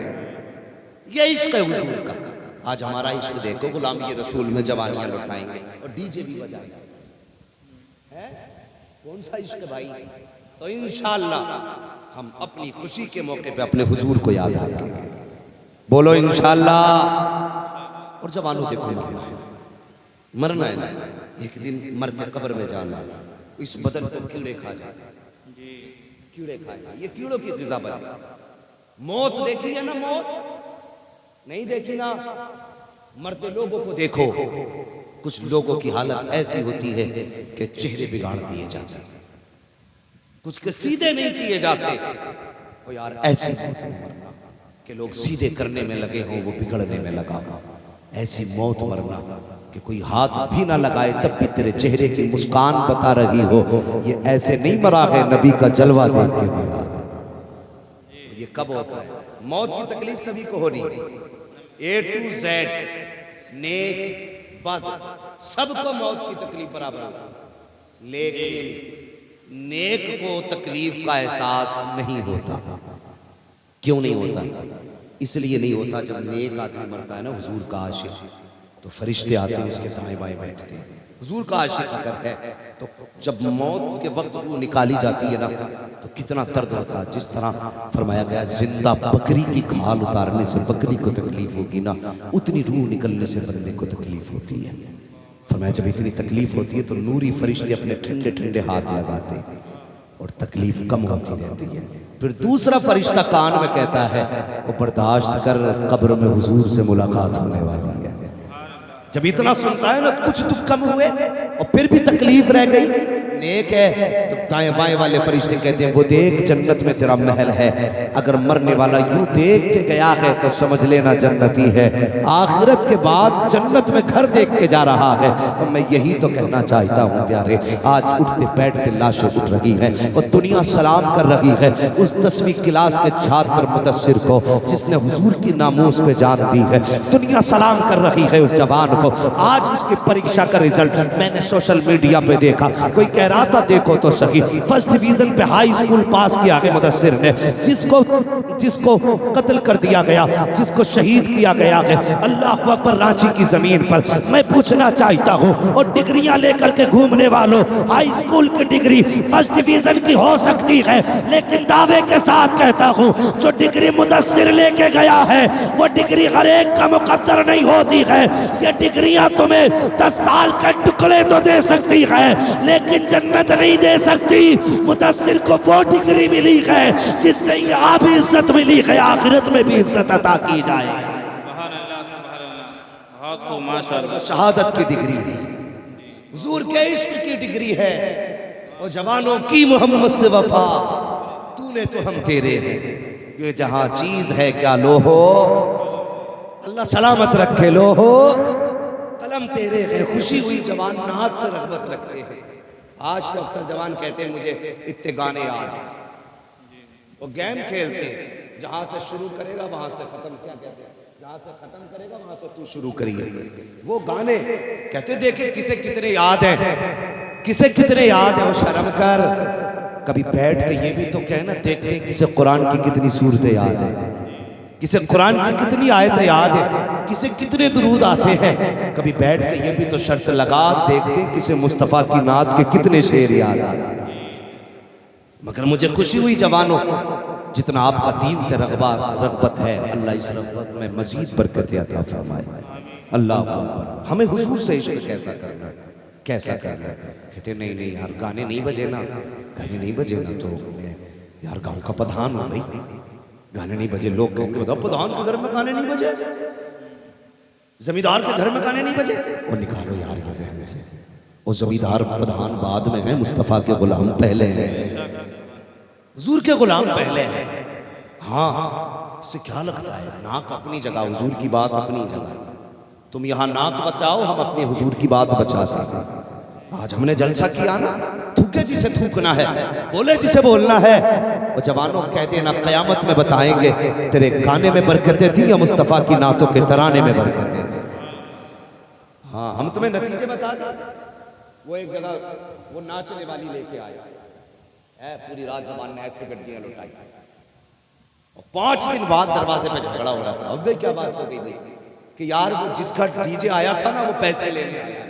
ये इश्क है हुजूर का। आज हमारा इश्क देखो, गुलामी रसूल में जवानियां लुटाएंगे और डीजे भी बजाएंगे, है कौन सा इश्क भाई? तो इंशाअल्लाह हम अपनी खुशी के मौके पे अपने हुजूर को याद रखेंगे। बोलो इंशाअल्लाह। और जवानों देखो, मरना है ना, एक दिन मर के कब्र में जाना। इस बदन को कीड़े खा जाए, कीड़े खाए, ये कीड़ों की ग़िज़ा बने। मौत देखी है ना? मौत नहीं देखी ना? मरते लोगों को देखो, कुछ लोगों की हालत ऐसी होती है कि चेहरे बिगाड़ दिए जाते, कुछ के सीधे नहीं किए जाते। ओ यार, ऐसी मौत नहीं मरना कि लोग सीधे करने में लगे हों, वो बिगड़ने में लगा हो। ऐसी मौत मरना कि कोई हाथ भी ना लगाए तब भी तेरे चेहरे की मुस्कान बता रही हो ये ऐसे नहीं मरा है, नबी का जलवा देख के मरा। ये कब होता है? मौत की तकलीफ सभी को हो रही है, A to Z, नेक बद, सबको मौत की तकलीफ बराबर होती है, लेकिन नेक को तकलीफ का एहसास नहीं होता। क्यों नहीं होता? इसलिए नहीं होता, जब नेक आदमी मरता है ना, हुजूर का आशिक, तो फरिश्ते आते हैं उसके दाएं बाएं बैठते हैं। हुजूर का आशिक अगर है तो जब मौत के वक्त रूह निकाली जाती है ना, तो कितना दर्द होता है। जिस तरह फरमाया गया जिंदा बकरी की खाल उतारने से बकरी को तकलीफ होगी ना, उतनी रूह निकलने से बंदे को तकलीफ होती है। फरमाया जब इतनी तकलीफ होती है तो नूरी फरिश्ते अपने ठंडे ठंडे हाथ लगाते हैं और तकलीफ कम होती रहती है। फिर दूसरा फरिश्ता कान में कहता है वो बर्दाश्त कर, कब्र में हुजूर से मुलाकात होने वाली है। जब इतना सुनता है ना, कुछ दुख कम हुए और फिर भी तकलीफ रह गई, नेक है, तो दाएं बाएं वाले फरिश्ते कहते हैं वो देख जन्नत में तेरा महल है। अगर मरने वाला यूं देख के गया है तो समझ लेना जन्नती है। आखिरत के बाद जन्नत में घर देख के जा रहा है। और मैं यही तो कहना चाहता हूँ प्यारे, आज उठते बैठते लाशें उठ रही है और दुनिया सलाम कर रही है उस 10वीं क्लास के छात्र मुदस्सिर को जिसने हुजूर की नामूस पे जान दी है। दुनिया सलाम कर रही है उस जवान को। आज उसकी परीक्षा का रिजल्ट मैंने सोशल मीडिया पे देखा, कोई कह रहा था देखो तो सही की। फर्स्ट डिवीजन पे हाई स्कूल पास किया है मुदस्सिर ने। जिसको कत्ल कर दिया गया, जिसको शहीद किया गया है अल्लाह अकबर रांची की जमीन पर। मैं पूछना चाहता हूँ, और डिग्रियां लेकर के घूमने वालों, हाई स्कूल की डिग्री फर्स्ट डिवीजन की हो सकती है, लेकिन दावे के साथ कहता हूँ जो डिग्री मुदस्सिर लेके गया है वो डिग्री हर एक का मुकद्दर नहीं होती है। ये डिग्रियां तुम्हें 10 साल के टुकड़े तो दे सकती है, लेकिन जन्नत नहीं दे सकती। मुदस्सिर को वो डिग्री मिली है जिससे यहाँ भी इज्जत मिली है, आखिरत में भी इज्जत अता की जाए। माशाअल्लाह, शहादत की डिग्री है, हुजूर के इश्क की डिग्री है, और जवानों की मोहम्मद से वफा, तूने तो हम तेरे हैं, ये जहां चीज है क्या लो हो, अल्लाह सलामत रखे लो हो, कलम तेरे है, खुशी हुई जवान नात से रग़बत रखते हैं। आज तो अक्सर जवान कहते हैं मुझे इतने गाने याद हैं, वो गेम खेलते हैं, जहां से शुरू करेगा वहां से खत्म, क्या कहते हैं, जहां से खत्म करेगा वहां से तू शुरू करिए। वो गाने कहते देखे किसे कितने याद हैं, किसे कितने याद है, वो शर्म कर कभी बैठ के ये भी तो कहना, देखते किसे कुरान की कितनी सूरतें याद है, किसे कुरान की कितनी आयतें याद है, किसे कितने दुरूद आते हैं, कभी बैठ के ये भी तो शर्त लगा, देखते किसे मुस्तफ़ा की नात के कितने शेर याद आते हैं। मगर मुझे खुशी हुई जवानों, जितना आपका दीन से रग़बत है, अल्लाह इस रग़बत में मज़ीद बरकत अता फरमाए। अल्लाह अकबर। हमें हुजूर से इश्क कैसा करना है, कैसा करना है। कहते नहीं नहीं यार गाने नहीं बजे ना, गाने नहीं बजे ना तो मैं यार गाँव का प्रधान हूँ भाई, गाने नहीं बजे। लोग कहेंगे बताओ प्रधान के घर में गाने नहीं बजे, जमींदार के घर में गाने नहीं बजे, और निकालो यार ये ज़हन से, और जमींदार प्रधान बाद में है, मुस्तफ़ा के गुलाम पहले हैं, हुजूर के गुलाम पहले हैं। हाँ, इससे क्या लगता है, नाक अपनी जगह, हुजूर की बात अपनी जगह। तुम यहाँ नाक बचाओ, हम अपने हुजूर की बात बचाते हैं। आज हमने जलसा किया ना, थूके जिसे थूकना है, बोले जिसे बोलना है। और जवानों कहते ना क़यामत में बताएंगे तेरे गाने में बरकतें थी या मुस्तफ़ा की नातों के तराने में बरकतें थी। हाँ, हम तुम्हें नतीजे बता दें। वो एक जगह वो नाचने वाली लेके आया है, पूरी रात जवान ने ऐसे गड्डियां लुटाई, और 5 दिन बाद दरवाजे पे झगड़ा हो रहा था। अब क्या बात हो गई भाई कि यार वो जिसका डीजे आया था ना वो पैसे लेने आया,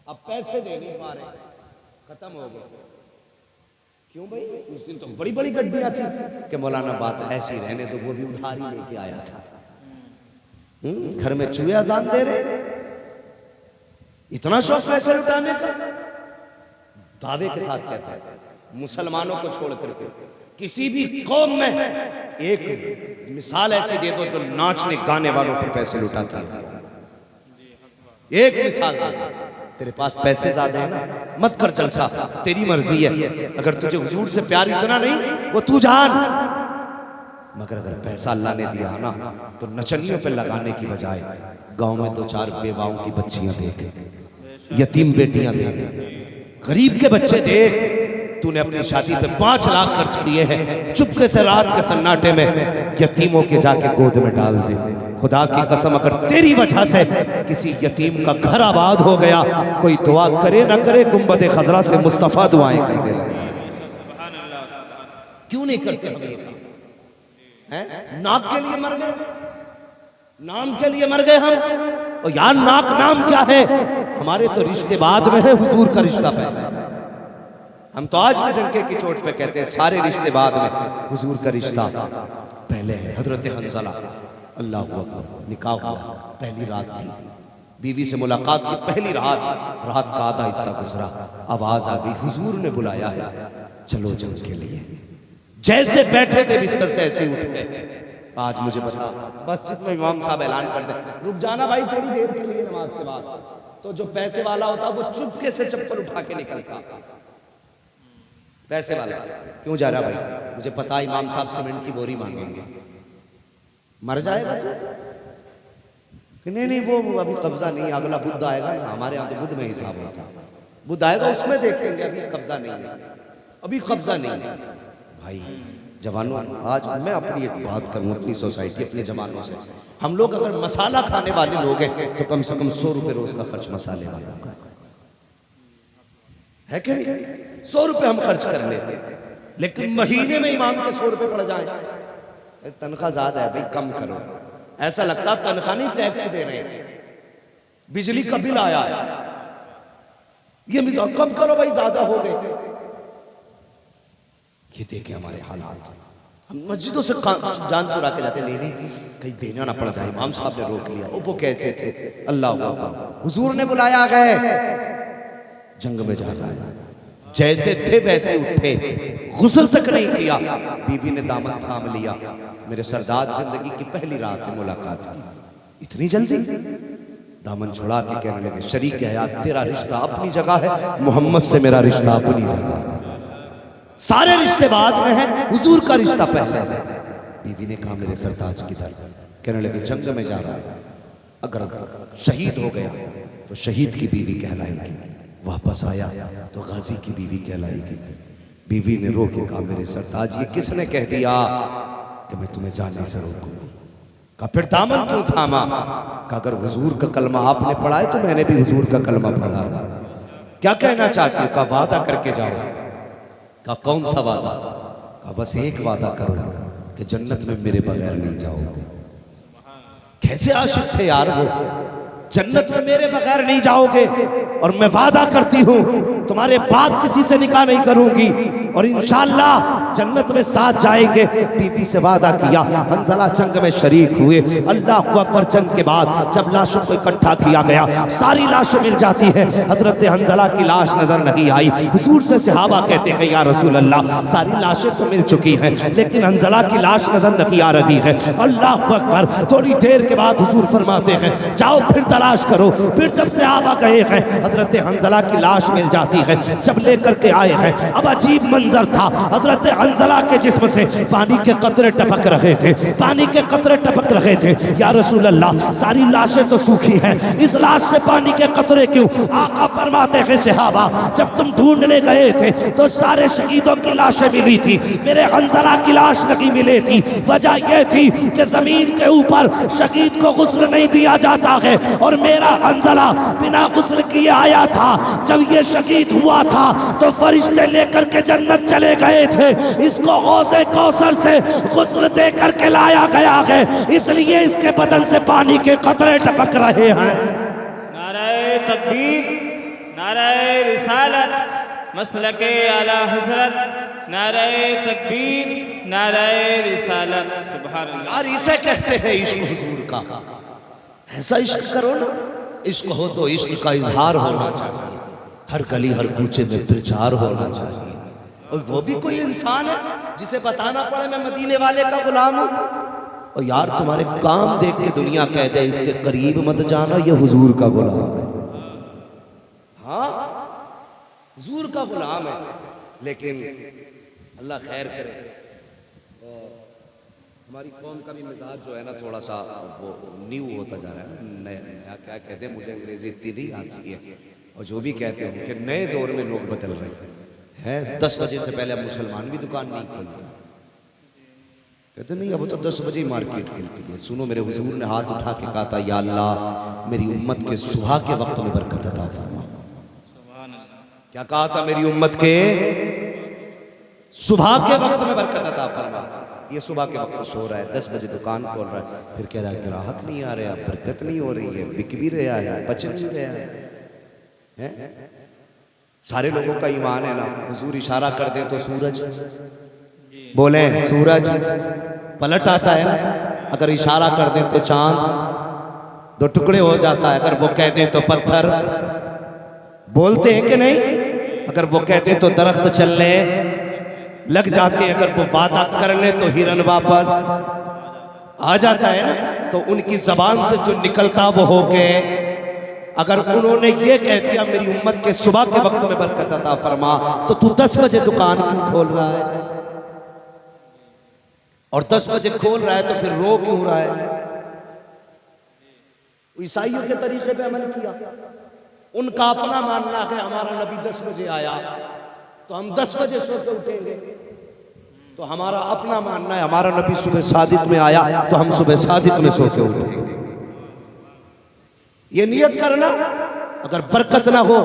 अब पैसे दे नहीं पा रहे, खत्म हो गए। क्यों भाई, उस दिन तो बड़ी बड़ी गड्डियां थी कि मौलाना बात ऐसी रहने तो, वो भी उधारी लेके आया था। घर में चूहे अजान दे रहे, इतना शौक पैसे लुटाने का। दावे के साथ कहता है मुसलमानों को छोड़ करके किसी भी कौम में एक मिसाल ऐसी दे दो जो नाचने गाने वालों पर पैसे लुटाती है। एक मिसाल दे, तेरे पास पैसे ज्यादा है ना, मत कर जलसा, तेरी मर्जी है। अगर तुझे हुजूर से प्यार इतना नहीं वो तू जान, मगर अगर पैसा अल्लाह ने दिया ना तो नचनियों पे लगाने की बजाय गांव में 2-4 बेवाओं की बच्चियां देख, यतीम बेटियां देख, गरीब के बच्चे देख। तूने अपनी शादी पे 5 लाख खर्च किए हैं, चुपके से रात के सन्नाटे में यतीमों के जाके गोद में डाल दे। खुदा की कसम अगर तेरी वजह से किसी यतीम का घर आबाद हो गया, कोई दुआ करे ना करे, गुंबद खजरा से मुस्तफ़ा दुआएं करने लग जाए। क्यों नहीं करते हम ये काम? नाक के लिए मर गए, नाम के लिए मर गए हम। और यार नाक नाम क्या है, हमारे तो रिश्ते बाद में है, हुजूर का रिश्ता पहले। हम तो आज भी डंके की चोट पे कहते हैं सारे रिश्ते बाद में, हुजूर का रिश्ता पहले है। हजरत हंज़ला अल्लाह अकबर, निकाह हुआ, पहली रात थी, बीवी से मुलाकात की पहली रात का आधा हिस्सा गुजरा, आवाज आ गई हुजूर ने बुलाया है, चलो जंग के लिए। जैसे बैठे थे बिस्तर से ऐसे उठ गए। आज मुझे बता, मस्जिद में इमाम साहब ऐलान कर दे रुक जाना भाई थोड़ी देर के लिए नमाज के बाद, तो जो पैसे वाला होता वो चुपके से चप्पल उठा के निकलता। पैसे वाला क्यों जा रहा भाई, मुझे पता इमाम साहब सीमेंट की बोरी मांगेंगे, मर जाएगा तो नहीं वो अभी कब्जा नहीं, अगला बुद्ध आएगा ना, हमारे यहाँ तो बुद्ध में हिसाब होता है, बुद्ध आएगा उसमें देखेंगे, अभी कब्जा नहीं है, अभी कब्जा नहीं है। भाई जवानों, आज मैं अपनी एक बात करूँ, अपनी सोसाइटी, अपने जवानों से, हम लोग अगर मसाला खाने वाले लोग हैं तो कम से कम 100 रुपये रोज का खर्च मसाले वालों का। है कि नहीं? 100 रुपए हम खर्च कर लेते, लेकिन महीने में इमाम के 100 रुपए पड़ जाए। तनख्वाह ज्यादा है भाई, कम करो। ऐसा लगता तनख्वाह नहीं, टैक्स दे रहे हैं, बिजली का बिल आया है, ये मिजाज कम करो भाई, ज्यादा हो गए। ये देखे हमारे हालात, हम मस्जिदों से जान चुरा के जाते, नहीं नहीं कहीं देना ना पड़ जाए, इमाम साहब ने रोक लिया। वो कैसे थे? अल्लाह अकबर, हुजूर ने बुलाया, गए, जंग में जाना है, जैसे थे वैसे उठे, गुस्ल तक नहीं किया, बीवी ने दामन थाम लिया। मेरे सरदार, जिंदगी की पहली रात है मुलाकात की, इतनी जल्दी? दामन छुड़ा के कहने लगे, शरीक हयात तेरा रिश्ता अपनी जगह है, मोहम्मद से मेरा रिश्ता अपनी जगह है। सारे रिश्ते बाद में है, हुजूर का रिश्ता पहले है। बीवी ने कहा, मेरे सरताज किधर? कहने लगे, जंग में जा रहा है, अगर शहीद हो गया तो शहीद की बीवी कहलाएगी, वापस आया तो गाजी की बीवी कहलाएगी। बीवी ने रो के कहा, मेरे सरताज ये किसने कह दिया कि मैं तुम्हें जाने से रोकूंगी? कहा, फिर दामन क्यों थामा? कहा, अगर हुजूर का कलमा आपने पढ़ा है तो मैंने भी हुजूर का कलमा पढ़ा। क्या कहना चाहती हो? कहा, वादा करके जाओ। कहा, कौन सा वादा? कहा, बस एक वादा करो कि जन्नत में मेरे बगैर नहीं जाओगे। कैसे आशिक थे यार वो, जन्नत में मेरे बगैर नहीं जाओगे, और मैं वादा करती हूं तुम्हारे बाद किसी से निकाह नहीं करूंगी, और इंशाअल्लाह जन्नत में साथ जाएंगे। बीवी से वादा किया। हंजला जंग में शरीक हुए। अल्लाह अकबर। जंग के बाद जब लाशों को इकट्ठा किया गया, सारी लाशें मिल जाती है, हजरत हंजला की लाश नजर नहीं आई। हुजूर से सहाबा कहते हैं, या रसूल अल्लाह, सारी लाशें तो मिल चुकी हैं, लेकिन हंजला की लाश नजर नहीं आ रही है। अल्लाह अकबर। थोड़ी देर के बाद हुजूर फरमाते हैं, जाओ फिर तलाश करो। फिर जब सहाबा गए हैं, हजरत हंजला की लाश मिल जाती है। जब लेकर के आए हैं, अब अजीब मंजर था। हजरत हंजला के जिस्म से पानी के कतरे टपक रहे थे, पानी के कतरे टपक रहे थे। या रसूल अल्लाह, सारी लाशें तो सूखी हैं, इस लाश से पानी के कतरे क्यों? आका फरमाते हैं, सहाबा जब तुम ढूंढने गए थे तो सारे शहीदों की लाशें मिली थी, मेरे हंजला की लाश नहीं मिली थी। वजह यह थी कि जमीन के ऊपर शहीद को गुस्ल नहीं दिया जाता है, और मेरा हंजला बिना गुस्ल किए आया था। जब ये शहीद हुआ था तो फरिश्ते लेकर के जन्नत चले गए थे, इसको गौसे कौसर से गुस्ल दे करके लाया गया है, इसलिए इसके बदन से पानी के कतरे टपक रहे हैं। नारे तकबीर, नारे रिसालत, मसलके आला हजरत, नारे तकबीर, नारे रिसालत। सुभान अल्लाह। यार इसे कहते हैं इश्क हुजूर का। ऐसा इश्क करो ना, इश्क हो तो इश्क का इजहार होना चाहिए, हर गली हर कूचे में प्रचार होना चाहिए। और वो भी कोई इंसान है जिसे बताना पड़े मैं मदीने वाले का गुलाम हूं। और यार तुम्हारे काम देख के दुनिया कह दे इसके करीब मत जाना, ये हुजूर का गुलाम है। हाँ, हुजूर का गुलाम है। लेकिन अल्लाह खैर करे, हमारी कौम का भी मिजाज जो है ना थोड़ा सा वो न्यू होता जा रहा है, नया क्या कहते हैं, मुझे अंग्रेजी इतनी नहीं आती है, और जो भी कहते हैं कि नए दौर में लोग बदल रहे हैं। 10 बजे से पहले अब मुसलमान भी दुकान नहीं खोलते, कहते नहीं अब तो 10 बजे ही मार्केट खुलती है। सुनो, मेरे हुजूर ने हाथ उठा के कहा था, या अल्लाह मेरी उम्मत के सुबह के वक्त में बरकत अता फरमा। क्या कहा था? मेरी उम्मत के सुबह के वक्त में बरकत अता फरमा। ये सुबह के वक्त सो रहा है, 10 बजे दुकान खोल रहा है, फिर कह रहा है ग्राहक नहीं आ रहे, बरकत नहीं हो रही है, बिक भी रहा है, बच नहीं रहा है। सारे लोगों का ईमान है ना, हुजूर इशारा कर दें तो सूरज, बोले सूरज पलट आता है ना, अगर इशारा कर दें तो चांद 2 टुकड़े हो जाता है, अगर वो कह दें तो पत्थर बोलते हैं कि नहीं, अगर वो कह दें तो दरख्त चलने लग जाते हैं, अगर वो वादा कर ले तो हिरन वापस आ जाता है ना। तो उनकी जबान से जो निकलता वो हो के, अगर उन्होंने ये कह दिया मेरी उम्मत के सुबह के वक्त में बरकत अता फरमा, तो तू 10 बजे दुकान क्यों खोल रहा है? और 10 बजे खोल रहा है तो फिर रो क्यों रहा है? ईसाइयों के तरीके पे अमल किया, उनका अपना मानना है हमारा नबी 10 बजे आया तो हम 10 बजे सो के उठेंगे, तो हमारा अपना मानना है हमारा नबी सुबह सादिक में आया तो हम सुबह सादिक में सो के उठेंगे। ये नियत करना, अगर बरकत ना हो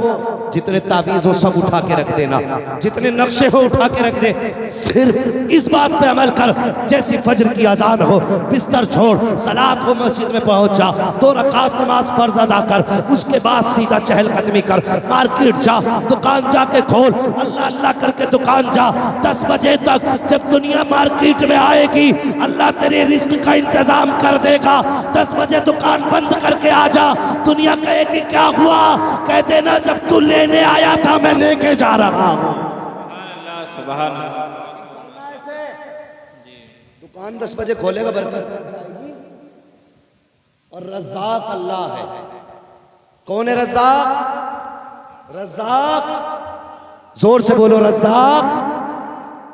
जितने तावीज़ हो सब उठा के रख देना, जितने नक्शे हो उठा के रख दे। सिर्फ इस बात पे अमल कर, जैसी फजर की अजान हो बिस्तर छोड़, सलात हो मस्जिद में पहुंच जा, 2 रकात नमाज फर्ज अदा कर, उसके बाद सीधा चहलकदमी कर, मार्केट जा, दुकान जाके खोल, अल्लाह अल्लाह करके दुकान जा। 10 बजे तक जब दुनिया मार्केट में आएगी अल्लाह तेरे रिस्क का इंतजाम कर देगा। 10 बजे दुकान बंद करके आ जा, दुनिया कहेगी क्या हुआ, कह देना जब तू लेने आया था मैं लेके जा रहा हूं। सुभान अल्लाह। दुकान 10 बजे खोलेगा, बरकत आएगी। और रज़ाक अल्लाह है। कौन है रज़ाक? रज़ाक जोर से बोलो, रज़ाक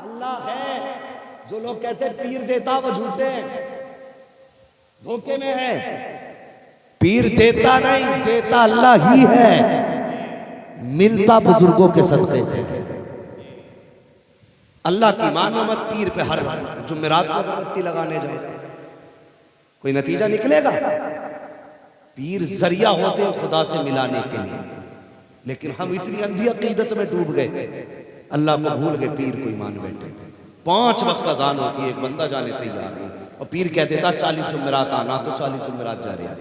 अल्लाह है। जो लोग कहते हैं पीर देता, वो झूठे हैं, धोखे में है। पीर देता नहीं, देता अल्लाह ही है, मिलता बुजुर्गों के सदक़े से। अल्लाह की मानो मत, पीर पे हर जुमेरात को अगरबत्ती लगाने जाओ, कोई नतीजा निकलेगा? पीर जरिया होते हैं खुदा से मिलाने के लिए, लेकिन हम इतनी अंधी अकीदत में डूब गए, अल्लाह को भूल गए, पीर को ईमान बैठे। 5 वक्त अजान होती है, एक बंदा जाने तैयार नहीं, और पीर कह देता 40 जुमेरात आना, तो 40 जुमेरात जा रहा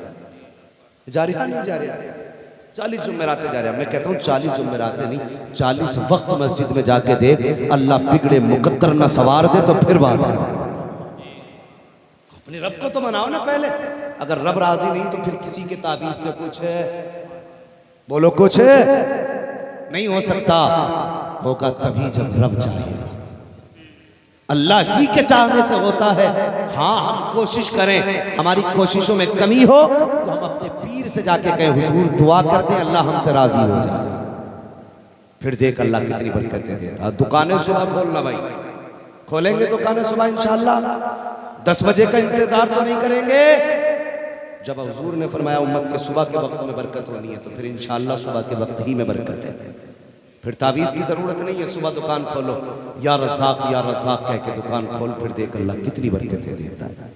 नहीं जा रहा, 40 जुमेरातें जा रहा। मैं कहता हूँ 40 जुमेरातें नहीं, 40 वक्त मस्जिद में जाके देख, अल्लाह बिगड़े मुकद्दर न सवार दे तो फिर बात कर। अपने रब को तो मनाओ ना पहले। अगर रब राजी नहीं तो फिर किसी के तावीज़ से कुछ है, बोलो कुछ है नहीं हो सकता। होगा तभी जब रब चाहेगा, अल्लाह ही के चाहने से होता है। हाँ, हम कोशिश करें, हमारी कोशिशों में कमी हो तो हम अपने पीर से जाके कहें हुजूर दुआ कर दें, अल्लाह हमसे राजी हो जाए, फिर देख अल्लाह कितनी बरकतें देता। दुकानें सुबह खोलना भाई, खोलेंगे दुकानें सुबह इंशाअल्लाह। 10 बजे का इंतजार तो नहीं करेंगे। जब हुजूर ने फरमाया उम्मत के सुबह के वक्त में बरकत होनी है, तो फिर इंशाअल्लाह सुबह के वक्त ही में बरकत है। फिर तावीज़ की ज़रूरत नहीं है, सुबह दुकान खोलो, या रज़ाक कह के दुकान खोल, फिर देख अल्लाह कितनी बरकतें देता है।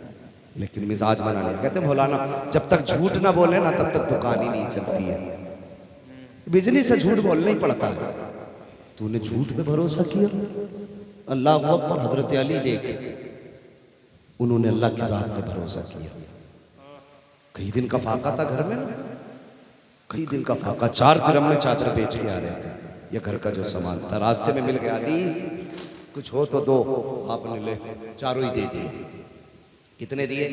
लेकिन मिजाज बना लिया, कहते मौलाना जब तक झूठ ना बोले ना तब तक दुकान ही नहीं चलती है। बिजली से झूठ बोलना ही पड़ता है। तूने झूठ पे भरोसा किया, अल्लाह अकबर। हजरत अली देख, उन्होंने अल्लाह की ज़ात पे भरोसा किया। कई दिन का फाका था घर में ना, कई दिन का फाका, 4 दिरहम में चादर बेच के आ रहे थे। ये घर का जो सामान था रास्ते में मिल गया, अली कुछ हो तो दो। आपने ले 4 ही दे दिए। कितने दिए?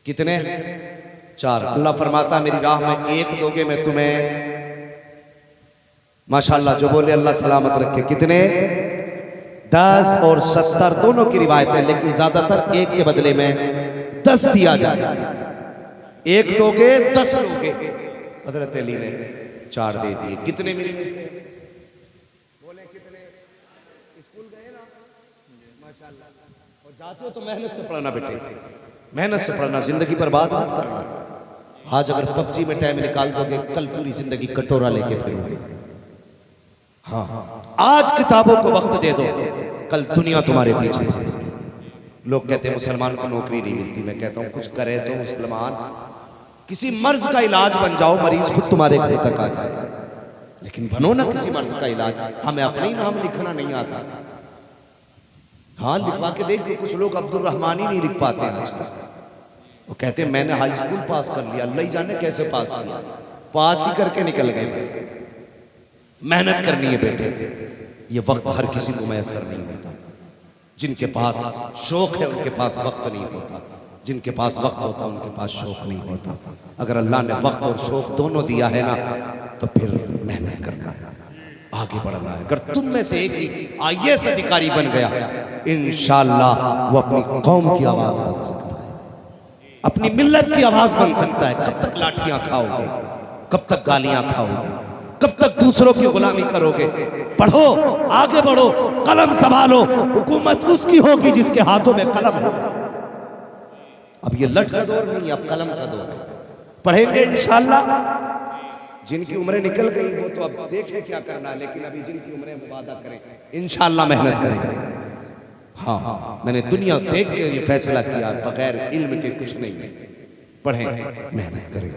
कितने? 4। अल्लाह फरमाता मेरी राह में 1 दोगे मैं तुम्हें, माशाल्लाह जो बोले अल्लाह सलामत रखे। कितने? 10 और 70 दोनों की रिवायत है, लेकिन ज्यादातर 1 के बदले में 10 दिया जाएगा। 1 दोगे 10 लोगे। हजरत अली ने 4 दे दिए। कितने मिले? बोले कितने? स्कूल गए ना माशाल्लाह, और जाते हो तो मेहनत से पढ़ना बेटे, मेहनत से पढ़ना, जिंदगी बर्बाद मत करना। आज अगर पबजी में टाइम निकाल दोगे, कल पूरी जिंदगी कटोरा लेके फिरोगे। हाँ, आज किताबों को वक्त दे दो, कल दुनिया तुम्हारे पीछे पड़ेगी। लोग कहते हैं मुसलमान को नौकरी नहीं मिलती। मैं कहता हूँ कुछ करे तो मुसलमान, किसी मर्ज का इलाज बन जाओ, मरीज खुद तुम्हारे घर तक आ जाएगा। लेकिन बनो ना किसी मर्ज का इलाज। हमें अपने ही नाम लिखना नहीं आता। हाँ, लिखवा के देख, कुछ लोग अब्दुल रहमान ही नहीं लिख पाते आज तक। वो कहते हैं मैंने हाई स्कूल पास कर लिया, अल्लाह ही जाने कैसे पास किया, पास ही करके निकल गए बस। मेहनत करनी है बेटे, ये वक्त हर किसी को मैसर नहीं होता। जिनके पास शौक है उनके पास वक्त नहीं होता, जिनके पास वक्त होता उनके पास शौक नहीं होता। अगर अल्लाह ने वक्त और शौक दोनों दिया है ना, तो फिर मेहनत करना है, आगे बढ़ना है। अगर तुम में से एक भी IAS अधिकारी बन गया, इंशाअल्लाह वो अपनी कौम की आवाज बन सकता है, अपनी मिल्लत की आवाज बन सकता है। कब तक लाठियां खाओगे, कब तक गालियां खाओगे, कब तक दूसरों की गुलामी करोगे? पढ़ो, आगे बढ़ो, कलम संभालो। हुकूमत उसकी होगी जिसके हाथों में कलम होगा। अब ये लठ का दौर नहीं, अब कलम का दौर है। पढ़ेंगे इंशाअल्लाह। जिनकी उम्रें निकल गई वो तो अब देखें क्या करना है, लेकिन अभी जिनकी उम्रें वादा करें इंशाअल्लाह मेहनत करेंगे। हाँ, मैंने दुनिया देख के ये फैसला किया, बगैर इल्म के कुछ नहीं है। पढ़ें, मेहनत करें,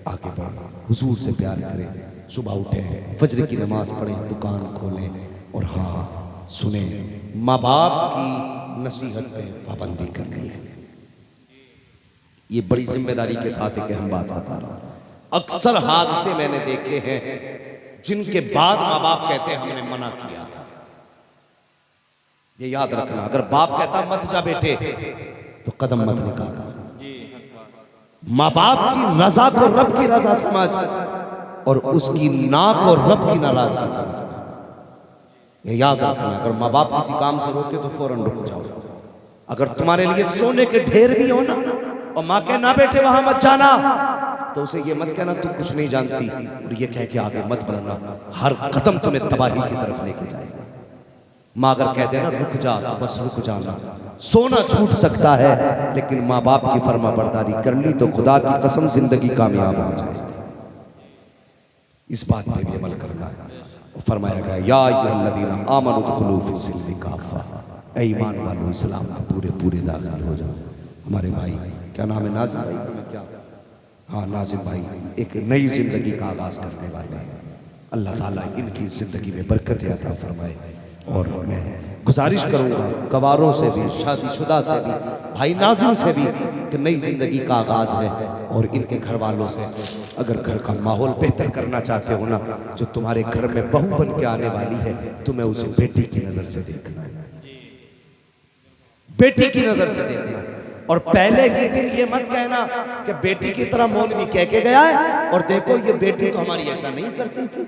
आगे बढ़ें, हुजूर से प्यार करें, सुबह उठे, फजर की नमाज पढ़ें, दुकान खोलें और हाँ सुने, माँ बाप की नसीहत पे पाबंदी करनी है। ये बड़ी जिम्मेदारी के साथ एक अहम बात बता रहा हूं। अक्सर हादसे मैंने देखे हैं जिनके बाद माँ बाप कहते हैं हमने मना किया था। ये याद रखना, अगर बाप कहता मत जा बेटे तो कदम मत निकालना। माँ बाप की रजा को रब की रजा समझ और उसकी ना को रब की नाराजगी समझना। ये याद रखना, अगर माँ बाप किसी काम से रोके तो फौरन रुक जाओ। अगर तुम्हारे लिए सोने के ढेर भी हो ना और माँ के ना बेटे वहां मत जाना, तो उसे ये मत कहना तू कुछ नहीं जानती, और ये कह के आगे मत बढ़ना, हर कदम तुम्हें तबाही की तरफ लेके जाएगा। माँ अगर कह देना रुक जा तो बस रुक जाना। सोना छूट सकता है लेकिन माँ बाप की फर्मा बरदारी कर ली तो खुदा की कसम जिंदगी कामयाब हो जाएगी। इस बात पे भी अमल करना है। और फरमाया गया या अय्युहल्लज़ीना आमनू उदखुलू फिस्सिल्मी काफ़ा, ऐ ईमान वालों इस्लाम में पूरे पूरे दाखिल हो जाओ। हमारे भाई, क्या नाम है, नाजिम भाई का, मैं क्या, हाँ नाजिम भाई एक नई जिंदगी का आगाज करने वाले हैं। अल्लाह ताला इनकी जिंदगी में बरकत अता फरमाए। और मैं गुजारिश करूंगा गवारों से भी, शादीशुदा से भी, भाई नाजिम से भी कि नई जिंदगी का आगाज है, और इनके घर वालों से अगर घर का माहौल बेहतर करना चाहते हो ना, जो तुम्हारे घर में बहू बन के आने वाली है तुम्हें उसे बेटी की नजर से देखना है, बेटी की नजर से देखना है। और पहले ही दिन ये मत कहना कि बेटी की तरह मौलवी कह के गया है और देखो ये बेटी तो हमारी ऐसा नहीं करती थी।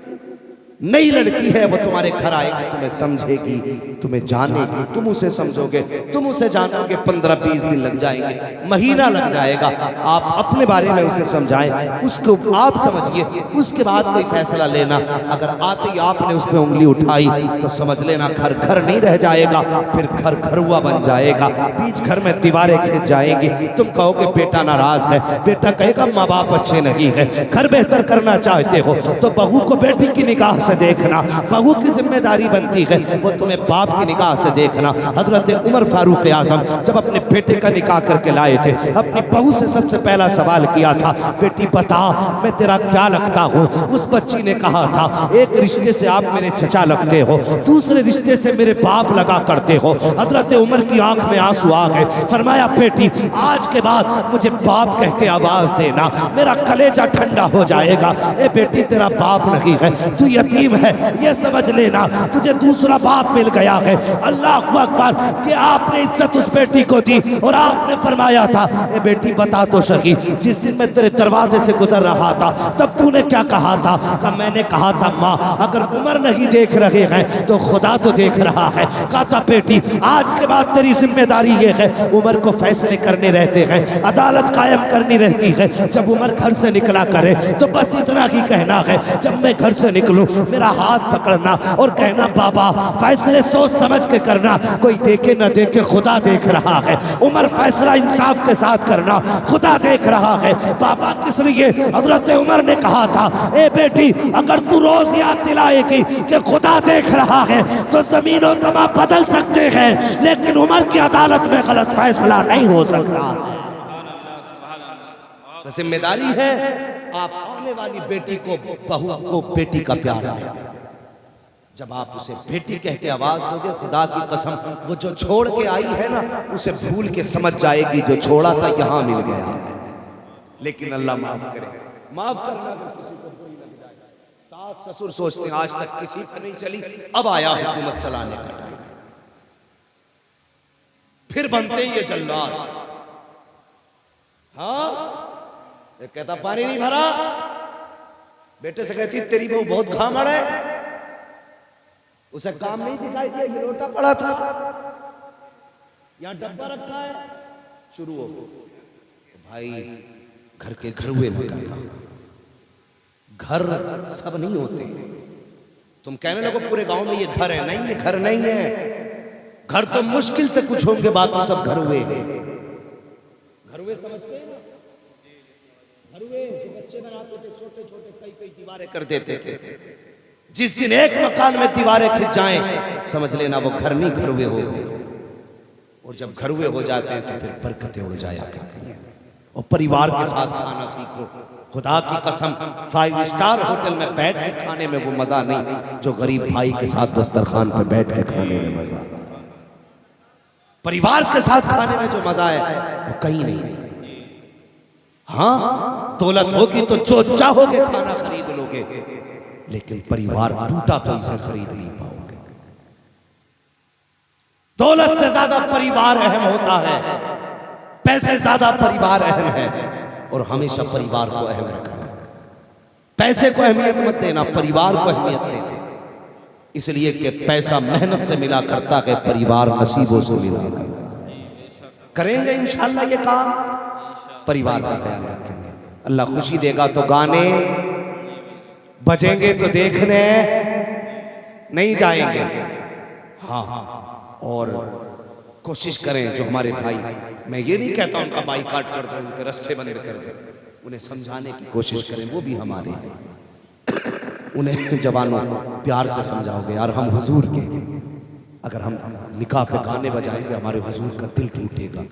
नई लड़की है, वो तुम्हारे घर आएगी, तुम्हें समझेगी, तुम्हें जानेगी, तुम उसे समझोगे, तुम उसे जानोगे। 15-20 दिन लग जाएंगे, महीना लग जाएगा। आप अपने बारे में उसे समझाएं, उसको आप समझिए, उसके बाद कोई फैसला लेना। अगर आते ही आपने उस पर उंगली उठाई तो समझ लेना घर घर नहीं रह जाएगा, फिर घर घरुआ बन जाएगा, बीच घर में दीवारें खिंच जाएंगी। तुम कहोगे बेटा नाराज है, बेटा कहेगा माँ बाप अच्छे नहीं है। घर बेहतर करना चाहते हो तो बहू को बेटी की निगाह से देखना, बहू की जिम्मेदारी बनती है वो तुम्हें बाप की निगाह से देखना। हजरत उमर फारूक आजम जब अपने बेटे का निकाह करके लाए थे, अपनी बहू से सबसे पहला सवाल किया था, बेटी बता मैं तेरा क्या लगता हूँ। उस बच्ची ने कहा था, एक रिश्ते से आप मेरे चचा लगते हो, दूसरे रिश्ते से मेरे बाप लगा करते हो। हजरत उमर की आंख में आंसू आ गए। फरमाया बेटी आज के बाद मुझे बाप कह के आवाज देना, मेरा कलेजा ठंडा हो जाएगा। ए बेटी तेरा बाप नहीं है, तू यतीम है, ये समझ लेना, तुझे दूसरा बाप मिल गया है। अल्लाह अकबर कि आपने इज्जत उस बेटी को दी और आपने फरमाया था, ए बेटी बता तो सही, जिस दिन मैं तेरे दरवाजे से गुजर रहा था तब तूने क्या कहा था? कि मैंने कहा था माँ अगर उमर नहीं देख रहे हैं तो खुदा तो देख रहा है। कहा था बेटी आज के बाद तेरी जिम्मेदारी ये है, उमर को फैसले करने रहते हैं, अदालत कायम करनी रहती है। जब उमर घर से निकला करे तो बस इतना ही कहना है, जब मैं घर से निकलूं मेरा हाथ पकड़ना और कहना बाबा फैसले सोच समझ के करना, कोई देखे न देखे खुदा देख रहा है। उमर फैसला इंसाफ के साथ करना, खुदा देख रहा है। बाबा किस लिए? हजरत उमर ने कहा था, ए बेटी अगर तू रोज याद दिलाएगी कि खुदा देख रहा है तो जमीन और समा बदल सकते हैं, लेकिन उमर की अदालत में गलत फैसला नहीं हो सकता। जिम्मेदारी है आप आने वाली बेटी को, बहू को बेटी का प्यार दें। जब आप उसे बेटी कह के आवाज दोगे, खुदा की कसम वो जो छोड़ के आई है ना उसे भूल के समझ जाएगी जो छोड़ा था यहाँ मिल गया है। लेकिन अल्लाह माफ करे, माफ करना अगर किसी को कोई लग जाए। सास ससुर सोचते हैं आज तक किसी पर नहीं चली, अब आया हुकूमत चलाने का टाइम, फिर बनते ये जल्लाद। हाँ एक कहता पानी नहीं भरा, बेटे से कहती तेरी बहू बहुत घामड़ है, उसे काम नहीं दिखाई दिया, ये लोटा पड़ा था, यहां डब्बा रखा है, शुरू हो भाई घर के घरुए न करना। घर सब नहीं होते। तुम कहने लगो पूरे गांव में ये घर है, नहीं ये घर नहीं है। घर तो मुश्किल से कुछ होंगे, बाकी सब घरुए हैं। घरुए समझते हैं ना, घरुए जो बच्चे बनाते थे छोटे छोटे, कई कई दीवारें कर देते थे। जिस दिन एक मकान में दीवारें खिंच जाएं समझ लेना वो घर नहीं घरुए हो गए। और जब घरुए हो जाते हैं तो फिर बरकतें उड़ जाया करती हैं। और परिवार के साथ खाना सीखो, खुदा की कसम 5 स्टार होटल में बैठ के खाने में वो मजा नहीं जो गरीब भाई के साथ दस्तरखान पे बैठ के खाने में मजा आता है। परिवार के साथ खाने में जो मजा है वो कहीं नहीं। हाँ, दौलत होगी तो जो चाहोगे खाना खरीद लोगे, लेकिन परिवार टूटा तो इसे खरीद नहीं पाओगे। दौलत से ज्यादा परिवार अहम होता है, पैसे ज्यादा परिवार अहम है, और हमेशा परिवार को अहम रखना। पैसे को अहमियत मत देना, परिवार को अहमियत देना। इसलिए कि पैसा मेहनत से मिला करता है, परिवार नसीबों से मिला करता है। करेंगे इंशाल्लाह ये काम, परिवार का ख्याल रखेंगे, अल्लाह खुशी देगा। तो गाने बजेंगे तो देखने नहीं जाएंगे। हाँ, और कोशिश करें जो हमारे भाई, मैं ये नहीं कहता उनका बाइकाट कर दो, उनके रास्ते बंद कर दो, उन्हें समझाने की कोशिश करें, वो भी हमारे हैं। उन्हें जवानों प्यार से समझाओगे, यार हम हुजूर के, अगर हम निकाह पे गाने बजाएंगे हमारे हुजूर का दिल टूटेगा।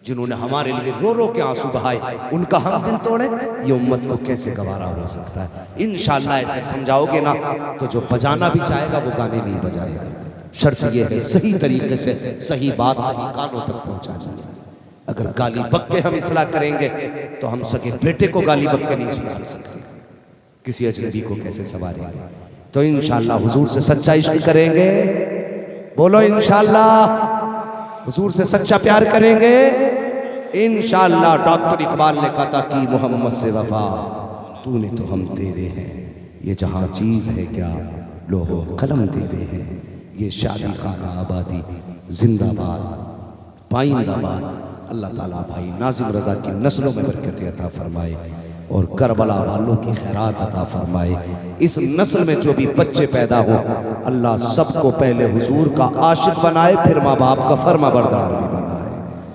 जिन्होंने हमारे लिए रो रो के आंसू बहाए, उनका हम दिल तोड़े, ये उम्मत को कैसे गवारा हो सकता है। इंशाल्लाह ऐसे समझाओगे ना तो जो बजाना भी चाहेगा वो गाने नहीं बजाएगा। शर्त यह है सही तरीके से सही बात सही कानों तक पहुंचानी है। अगर गाली बक्के हम इस्लाह करेंगे तो हम सके बेटे को गाली बक्के नहीं सुधार सकते, किसी अजनबी को कैसे संवारेंगे। तो इंशाल्लाह हुजूर से सच्चा इश्क करेंगे, बोलो इंशाल्लाह हुजूर से सच्चा प्यार करेंगे इंशाल्लाह। डॉक्टर इकबाल ने कहा था कि मोहम्मद से वफा तूने तो हम तेरे हैं, ये जहां चीज है क्या लोहो कलम तेरे हैं, ये शादी खाना आबादी जिंदाबाद पाइंदाबाद। अल्लाह ताला भाई नाजिम रज़ा की नस्लों में बरकत अता फरमाए और करबला वालों की खैरात अता फरमाए। इस नस्ल में जो भी बच्चे पैदा हो, अल्लाह सबको पहले हुजूर का आशिक बनाए, फिर माँ बाप का फर्मा बरदार भी बनाए।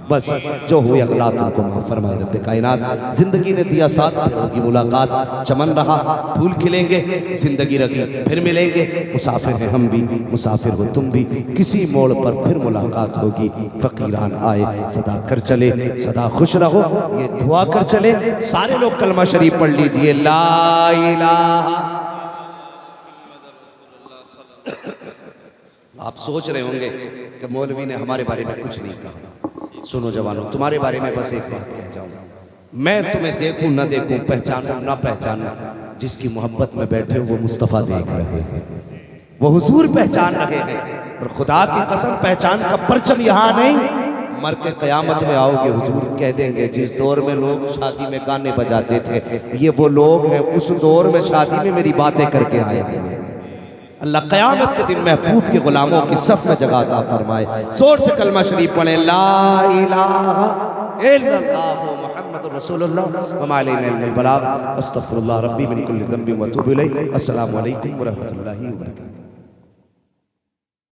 बस जो हुए अगला तुमको माफ़ फरमाए रब्बे कायनात। जिंदगी ने दिया साथ, फिर होगी मुलाकात, चमन रहा फूल खिलेंगे, जिंदगी रही फिर मिलेंगे। मुसाफिर हैं हम भी, मुसाफिर हो तुम भी, किसी मोड़ पर फिर मुलाकात होगी। फकीरान आए सदा कर चले, सदा खुश रहो ये दुआ कर चले। सारे लोग कलमा शरीफ पढ़ लीजिए, ला इलाहा। आप सोच रहे होंगे कि मौलवी ने हमारे बारे में कुछ नहीं कहा। सुनो जवानों, तुम्हारे बारे में बस एक बात कह जाऊं, मैं तुम्हें देखूं न देखूं, पहचानूं न पहचानूं, जिसकी मोहब्बत में बैठे हो वो मुस्तफ़ा देख रहे हैं, वो हुजूर पहचान रहे हैं। और खुदा की कसम पहचान का परचम यहाँ नहीं, मर के कयामत में आओगे हुजूर कह देंगे जिस दौर में लोग शादी में गाने बजाते थे, ये वो लोग हैं उस दौर में शादी में मेरी बातें करके आए हुए हैं। अल्लाह क़यामत के दिन महबूब के गुलामों की सफ में जगह अता फरमाए। जोर से कलमा शरीफ पढ़े, ला इलाहा इल्लल्लाह मुहम्मदुर रसूलुल्लाह व मा अलैना इल्लल बलाग। अस्तगफिरुल्लाह रब्बी मिन कुल्ली ज़ंबिन व अतूबु इलैह। अस्सलामु अलैकुम व रहमतुल्लाहि व बरकातुहू।